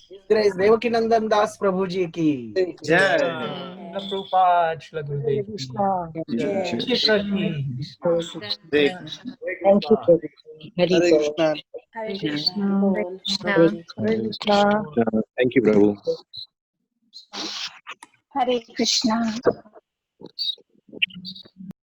His Grace Devkinandan Das Prabhuji ki Jai. Prabhupada, Shri Gurudev ki. Thank you. Hare Krishna. Thank you, Prabhu. Hare Krishna. you.